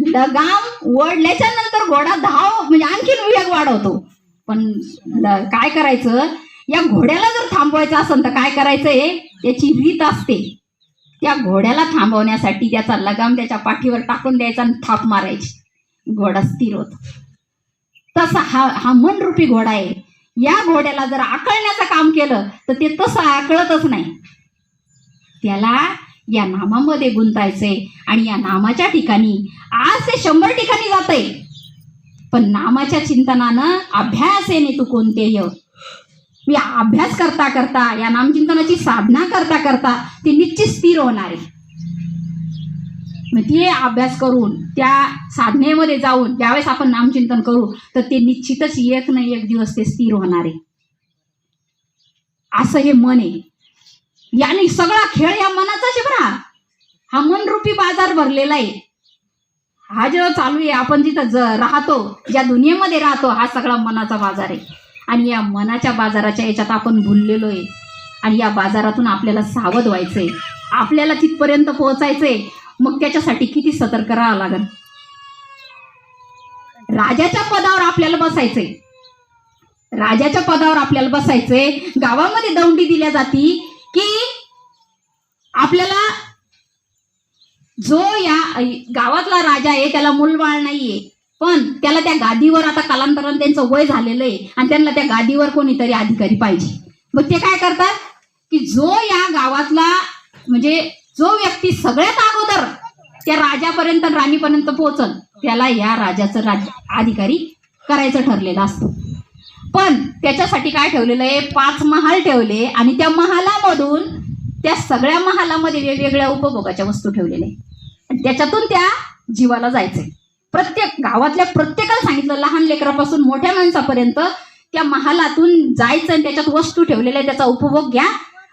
लगाम ओढल्याच्या नंतर घोडा धाव म्हणजे आणखीन वेग वाढवतो. पण काय करायचं, या घोड्याला जर थांबवायचं असेल तर काय करायचंय, याची रीत असते. त्या घोड्याला थांबवण्यासाठी त्याचा लगाम त्याच्या पाठीवर टाकून द्यायचा आणि थाप मारायची, घोडा स्थिर होतो. तसा हा मनरूपी घोडा आहे. या घोड्याला जर आकळण्याचं काम केलं तर ते तसं आकळतच नाही. त्याला या नामामध्ये गुंतायचंय आणि या नामाच्या ठिकाणी आज ते 100 ठिकाणी जातंय, पण नामाच्या चिंतनानं अभ्यासेने तू कोणतेय, मी अभ्यास करता करता या नामचिंतनाची साधना करता करता ते निश्चित स्थिर होणार आहे. मग ते अभ्यास करून त्या साधनेमध्ये जाऊन ज्यावेळेस आपण नामचिंतन करू तर ते निश्चितच एक ना एक दिवस ते स्थिर होणार आहे. असं हे मन आहे. याने सगळा खेळ या मनाचाच आहे बरं. हा मनरूपी बाजार भरलेला आहे. हा जो चालू आहे, आपण जिथं राहतो, ज्या दुनियेमध्ये राहतो, हा सगळा मनाचा बाजार आहे. आणि या मनाच्या बाजाराच्या याच्यात आपण भुललेलो आहे. आणि या बाजारातून आपल्याला सावध व्हायचंय, आपल्याला तिथपर्यंत पोहोचायचंय. मग त्याच्यासाठी किती सतर्क राहावं लागेल. राजाच्या पदावर आपल्याला बसायचंय, राजाच्या पदावर आपल्याला बसायचंय. गावामध्ये दौंडी दिल्या जाती की आपल्याला जो या गावातला राजा आहे त्याला मूलबाळ नाहीये, पण त्याला त्या गादीवर आता कालांतराने त्यांचं वय झालेलं आहे आणि त्यांना त्या गादीवर कोणीतरी अधिकारी पाहिजे. मग ते काय करतात की जो या गावातला म्हणजे जो व्यक्ती सगळ्यात अगोदर त्या राजापर्यंत राणीपर्यंत पोहोचल त्याला या राजाचं अधिकारी करायचं ठरलेलं असतं. पण त्याच्यासाठी काय ठेवलेलं आहे, 5 महाल ठेवले आणि त्या महालामधून त्या सगळ्या महालामध्ये वेगवेगळ्या उपभोगाच्या वस्तू ठेवलेल्या आहे. आणि त्याच्यातून त्या जीवाला जायचंय. प्रत्येक गावातल्या प्रत्येकाला सांगितलं, लहान लेकरापासून मोठ्या माणसापर्यंत त्या महालातून जायचं आणि त्याच्यात वस्तू ठेवलेल्या त्याचा उपभोग घ्या.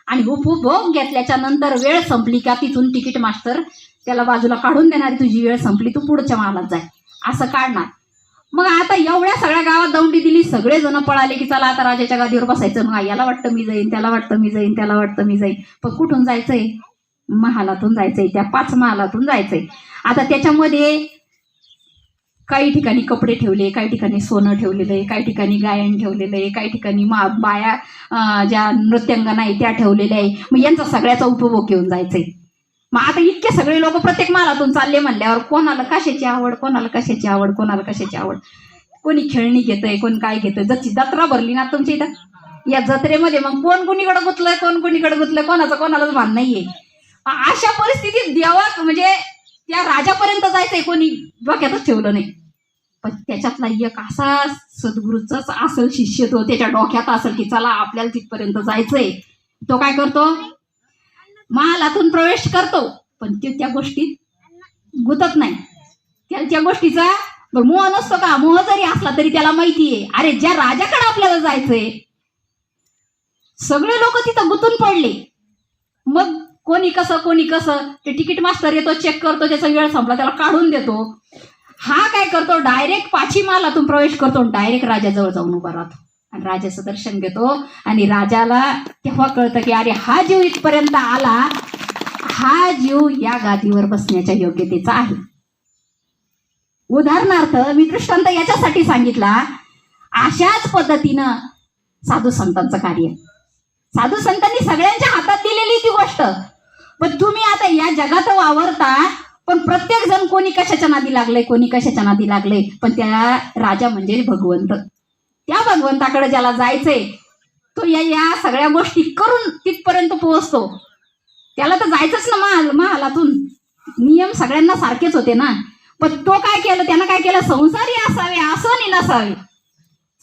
आणि उपभोग घेतल्याच्या नंतर वेळ संपली का तिथून तिकीट मास्टर त्याला बाजूला काढून देणार, तुझी वेळ संपली, तू पुढच्या महालात जाय असं काढणार. मग आता एवढ्या सगळ्या गावात दौंडी दिली, सगळे जण पळाले की चला आता राजाच्या गादीवर बसायचं. मग याला वाटतं मी जाईन, त्याला वाटतं मी जाईन, त्याला वाटतं मी जाईन. पण कुठून जायचंय, महालातून जायचंय, त्या 5 महालातून जायचंय. आता त्याच्यामध्ये काही ठिकाणी कपडे ठेवले, काही ठिकाणी सोनं ठेवलेलं आहे, काही ठिकाणी गायन ठेवलेलं आहे, काही ठिकाणी बाया ज्या नृत्यांगना आहे त्या ठेवलेल्या आहे. मग यांचा सगळ्याचा उपभोग घेऊन जायचंय. मग आता इतके सगळे लोक प्रत्येक महालातून चालले म्हणल्यावर कोणाला कशाची आवड, कोणाला कशाची आवड, कोणाला कशाची आवड, कोणी खेळणी घेतंय, कोण काय घेतंय. जशी जत्रा भरली ना तुमच्या इथं, या जत्रेमध्ये मग कोण कोणीकडे गुतलंय, कोण कोणीकडे गुतलंय, कोणाचं कोणालाच भान नाहीये. अशा परिस्थितीत देवा म्हणजे त्या राजापर्यंत जायचंय कोणी डोक्यातच ठेवलं नाही. पण त्याच्यातला एक असा सद्गुरूचाच असेल शिष्य, तो त्याच्या डोक्यात असेल की चला आपल्याला तिथपर्यंत जायचंय. तो काय करतो, महालातून प्रवेश करतो, पण ते त्या गोष्टीत गुतत नाही. त्याला त्या गोष्टीचा मोह नसतो का, मोह जरी असला तरी त्याला माहिती आहे अरे ज्या राजाकडे आपल्याला जायचंय. सगळे लोक तिथं गुंतून पडले. मग कोणी कसं ते तिकीट मास्टर येतो, चेक करतो, त्याचा वेळ संपला त्याला काढून देतो. हा काय करतो, डायरेक्ट 5 महालातून प्रवेश करतो, डायरेक्ट राजाजवळ जाऊन उभा राहतो आणि राजाचं दर्शन घेतो. आणि राजाला तेव्हा कळतं की अरे हा जीव इथपर्यंत आला, हा जीव या गादीवर बसण्याच्या योग्यतेचा आहे. उदाहरणार्थ मी दृष्टांत याच्यासाठी सांगितला, अशाच पद्धतीनं साधू संतांचं कार्य. साधू संतांनी सगळ्यांच्या हातात दिलेली ती गोष्ट. पण तुम्ही आता या जगात वावरता, पण प्रत्येक जण कोणी कशाच्या नादी लागले, कोणी कशाच्या नादी लागले. पण त्या राजा म्हणजे भगवंत, त्या भगवंताकडे ज्याला जायचंय तो या सगळ्या गोष्टी करून तिथपर्यंत पोहोचतो. त्याला तर जायचंच ना महालातून. नियम सगळ्यांना सारखेच होते ना. पण तो काय केलं, त्यानं काय केलं, संसारी असावे असं नसावे.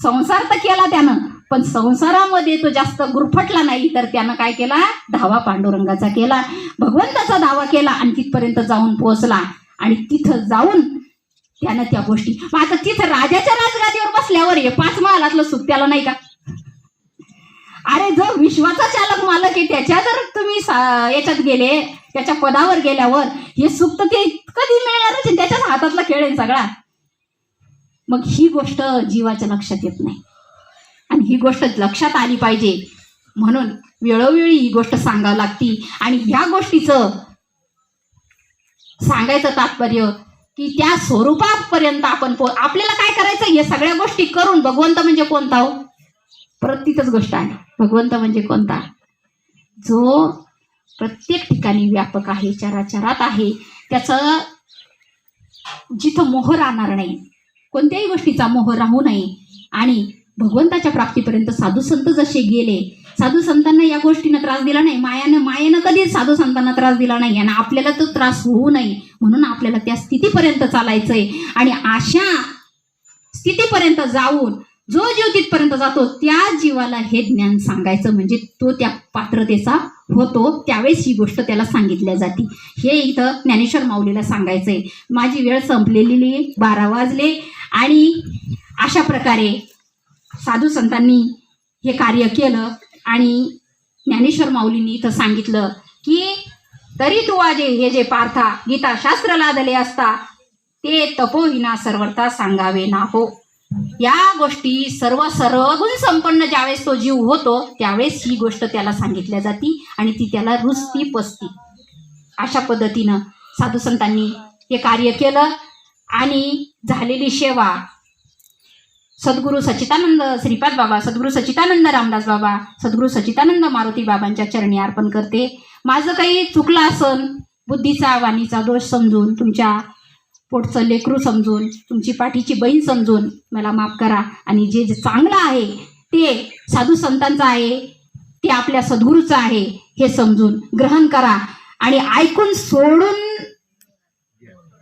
संसार तर केला त्यानं, पण संसारामध्ये तो जास्त गुरफटला नाही. तर त्यानं काय केला, धावा पांडुरंगाचा केला, भगवंताचा धावा केला आणि तिथपर्यंत जाऊन पोहोचला. आणि तिथं जाऊन त्यानं त्या गोष्टी. मग आता तिथं राजाच्या राजगादीवर बसल्यावर हे 5 महालातलं सुख त्याला नाही का? अरे जो विश्वाचा चालक मालक आहे त्याच्या जर तुम्ही याच्यात गेले, त्याच्या पदावर गेल्यावर हे सुख तर ते कधी मिळणारच, त्याच्याच हातातला खेळ आहे सगळा. मग ही गोष्ट जीवाच्या लक्षात येत नाही आणि ही गोष्ट लक्षात आली पाहिजे. म्हणून वेळोवेळी ही गोष्ट सांगावी लागती. आणि ह्या गोष्टीचं सांगायचं तात्पर्य की त्या स्वरूपापर्यंत आपण आपल्याला काय करायचं, हे सगळ्या गोष्टी करून भगवंत म्हणजे कोणता हो? परत तिथंच गोष्ट आहे, भगवंत म्हणजे कोणता? जो प्रत्येक ठिकाणी व्यापक आहे, चराचरात आहे, त्याचं जिथं मोह राहणार नाही, कोणत्याही गोष्टीचा मोह राहू नये. आणि भगवंताच्या प्राप्तीपर्यंत साधू संत जसे गेले, साधू संतांना या गोष्टीनं त्रास दिला नाही, मायेनं कधी साधू संतांना त्रास दिला नाही. आणि आपल्याला तो त्रास होऊ नये म्हणून आपल्याला त्या स्थितीपर्यंत चालायचंय. आणि अशा स्थितीपर्यंत जाऊन जो जीव तिथपर्यंत जातो त्या जीवाला हे ज्ञान सांगायचं, म्हणजे तो त्या पात्रतेचा होतो. त्यावेळेस ही गोष्ट त्याला सांगितल्या जाते. हे इथं ज्ञानेश्वर माऊलीला सांगायचंय. माझी वेळ संपलेली, 12 वाजले. आणि अशा प्रकारे साधू संतांनी हे कार्य केलं. आणि ज्ञानेश्वर माऊलींनी इथं सांगितलं की तरी तू आजे हे जे पार्था गीता शास्त्र लादले असता, ते तपोविना सर्वथा सांगावे ना हो. या गोष्टी सर्व गुण संपन्न ज्यावेळेस तो जीव होतो त्यावेळेस ही गोष्ट त्याला सांगितल्या जाती आणि ती त्याला रुचती पसती. अशा पद्धतीनं साधू संतांनी हे कार्य केलं. आणि झालेली सेवा सद्गुरू सच्चिदानंद श्रीपाद बाबा, सद्गुरू सच्चिदानंद रामदास बाबा, सद्गुरू सच्चिदानंद मारुती बाबांच्या चरणी अर्पण करते. माझं काही चुकलं असन, बुद्धीचा वाणीचा दोष समजून, तुमच्या पोटचं लेकरू समजून, तुमची पाठीची बहीण समजून मला माफ करा. आणि जे चांगलं आहे ते साधू संतांचं आहे, ते आपल्या सद्गुरूचं आहे हे समजून ग्रहण करा. आणि ऐकून सोडून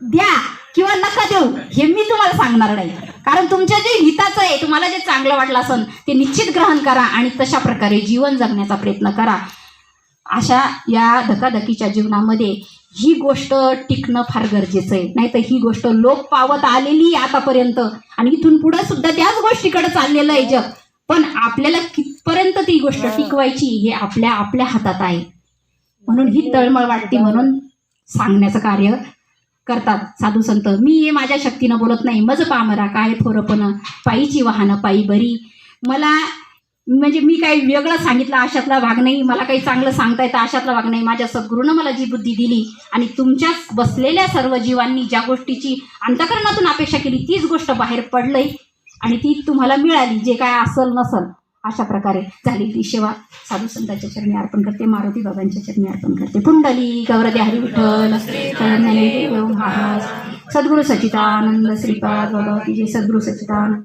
द्या किंवा नका देऊ हे मी तुम्हाला सांगणार नाही, कारण तुमच्या जे हिताचं आहे, तुम्हाला जे चांगलं वाटलं असेल ते निश्चित ग्रहण करा आणि तशा प्रकारे जीवन जगण्याचा प्रयत्न करा. अशा या धकाधकीच्या जीवनामध्ये ही गोष्ट टिकणं फार गरजेचं आहे. नाहीतर ही गोष्ट लोप पावत आलेली आतापर्यंत आणि इथून पुढे सुद्धा त्याच गोष्टीकडे चाललेलं आहे जग. पण आपल्याला कितपर्यंत ती गोष्ट टिकवायची हे आपल्या हातात आहे. म्हणून ही तळमळ वाटते, म्हणून सांगण्याचं कार्य करतात साधू संत. मी हे माझ्या शक्तीनं बोलत नाही. मज पामरा काय थोरपण पायीची वाहनं पायी बरी. मला म्हणजे मी काही वेगळं सांगितलं अशातला भाग नाही, मला काही चांगलं सांगता येतं अशातला भाग नाही. माझ्या सद्गुरूनं मला जी बुद्धी दिली आणि तुमच्या बसलेल्या सर्व जीवांनी ज्या गोष्टीची अंतःकरणातून अपेक्षा केली तीच गोष्ट बाहेर पडलंय आणि ती तुम्हाला मिळाली, जे काय असल नसल. अशा प्रकारे झालेली सेवा साधू संतांच्या चरणी अर्पण करते, मारुती बाबांच्या चरणी अर्पण करते. पुंडली गौरदे हरी विठ्ठल महाराज, सद्गुरू सच्चिदानंद श्रीपाद बाबा की जय. सद्गुरू सच्चिदानंद.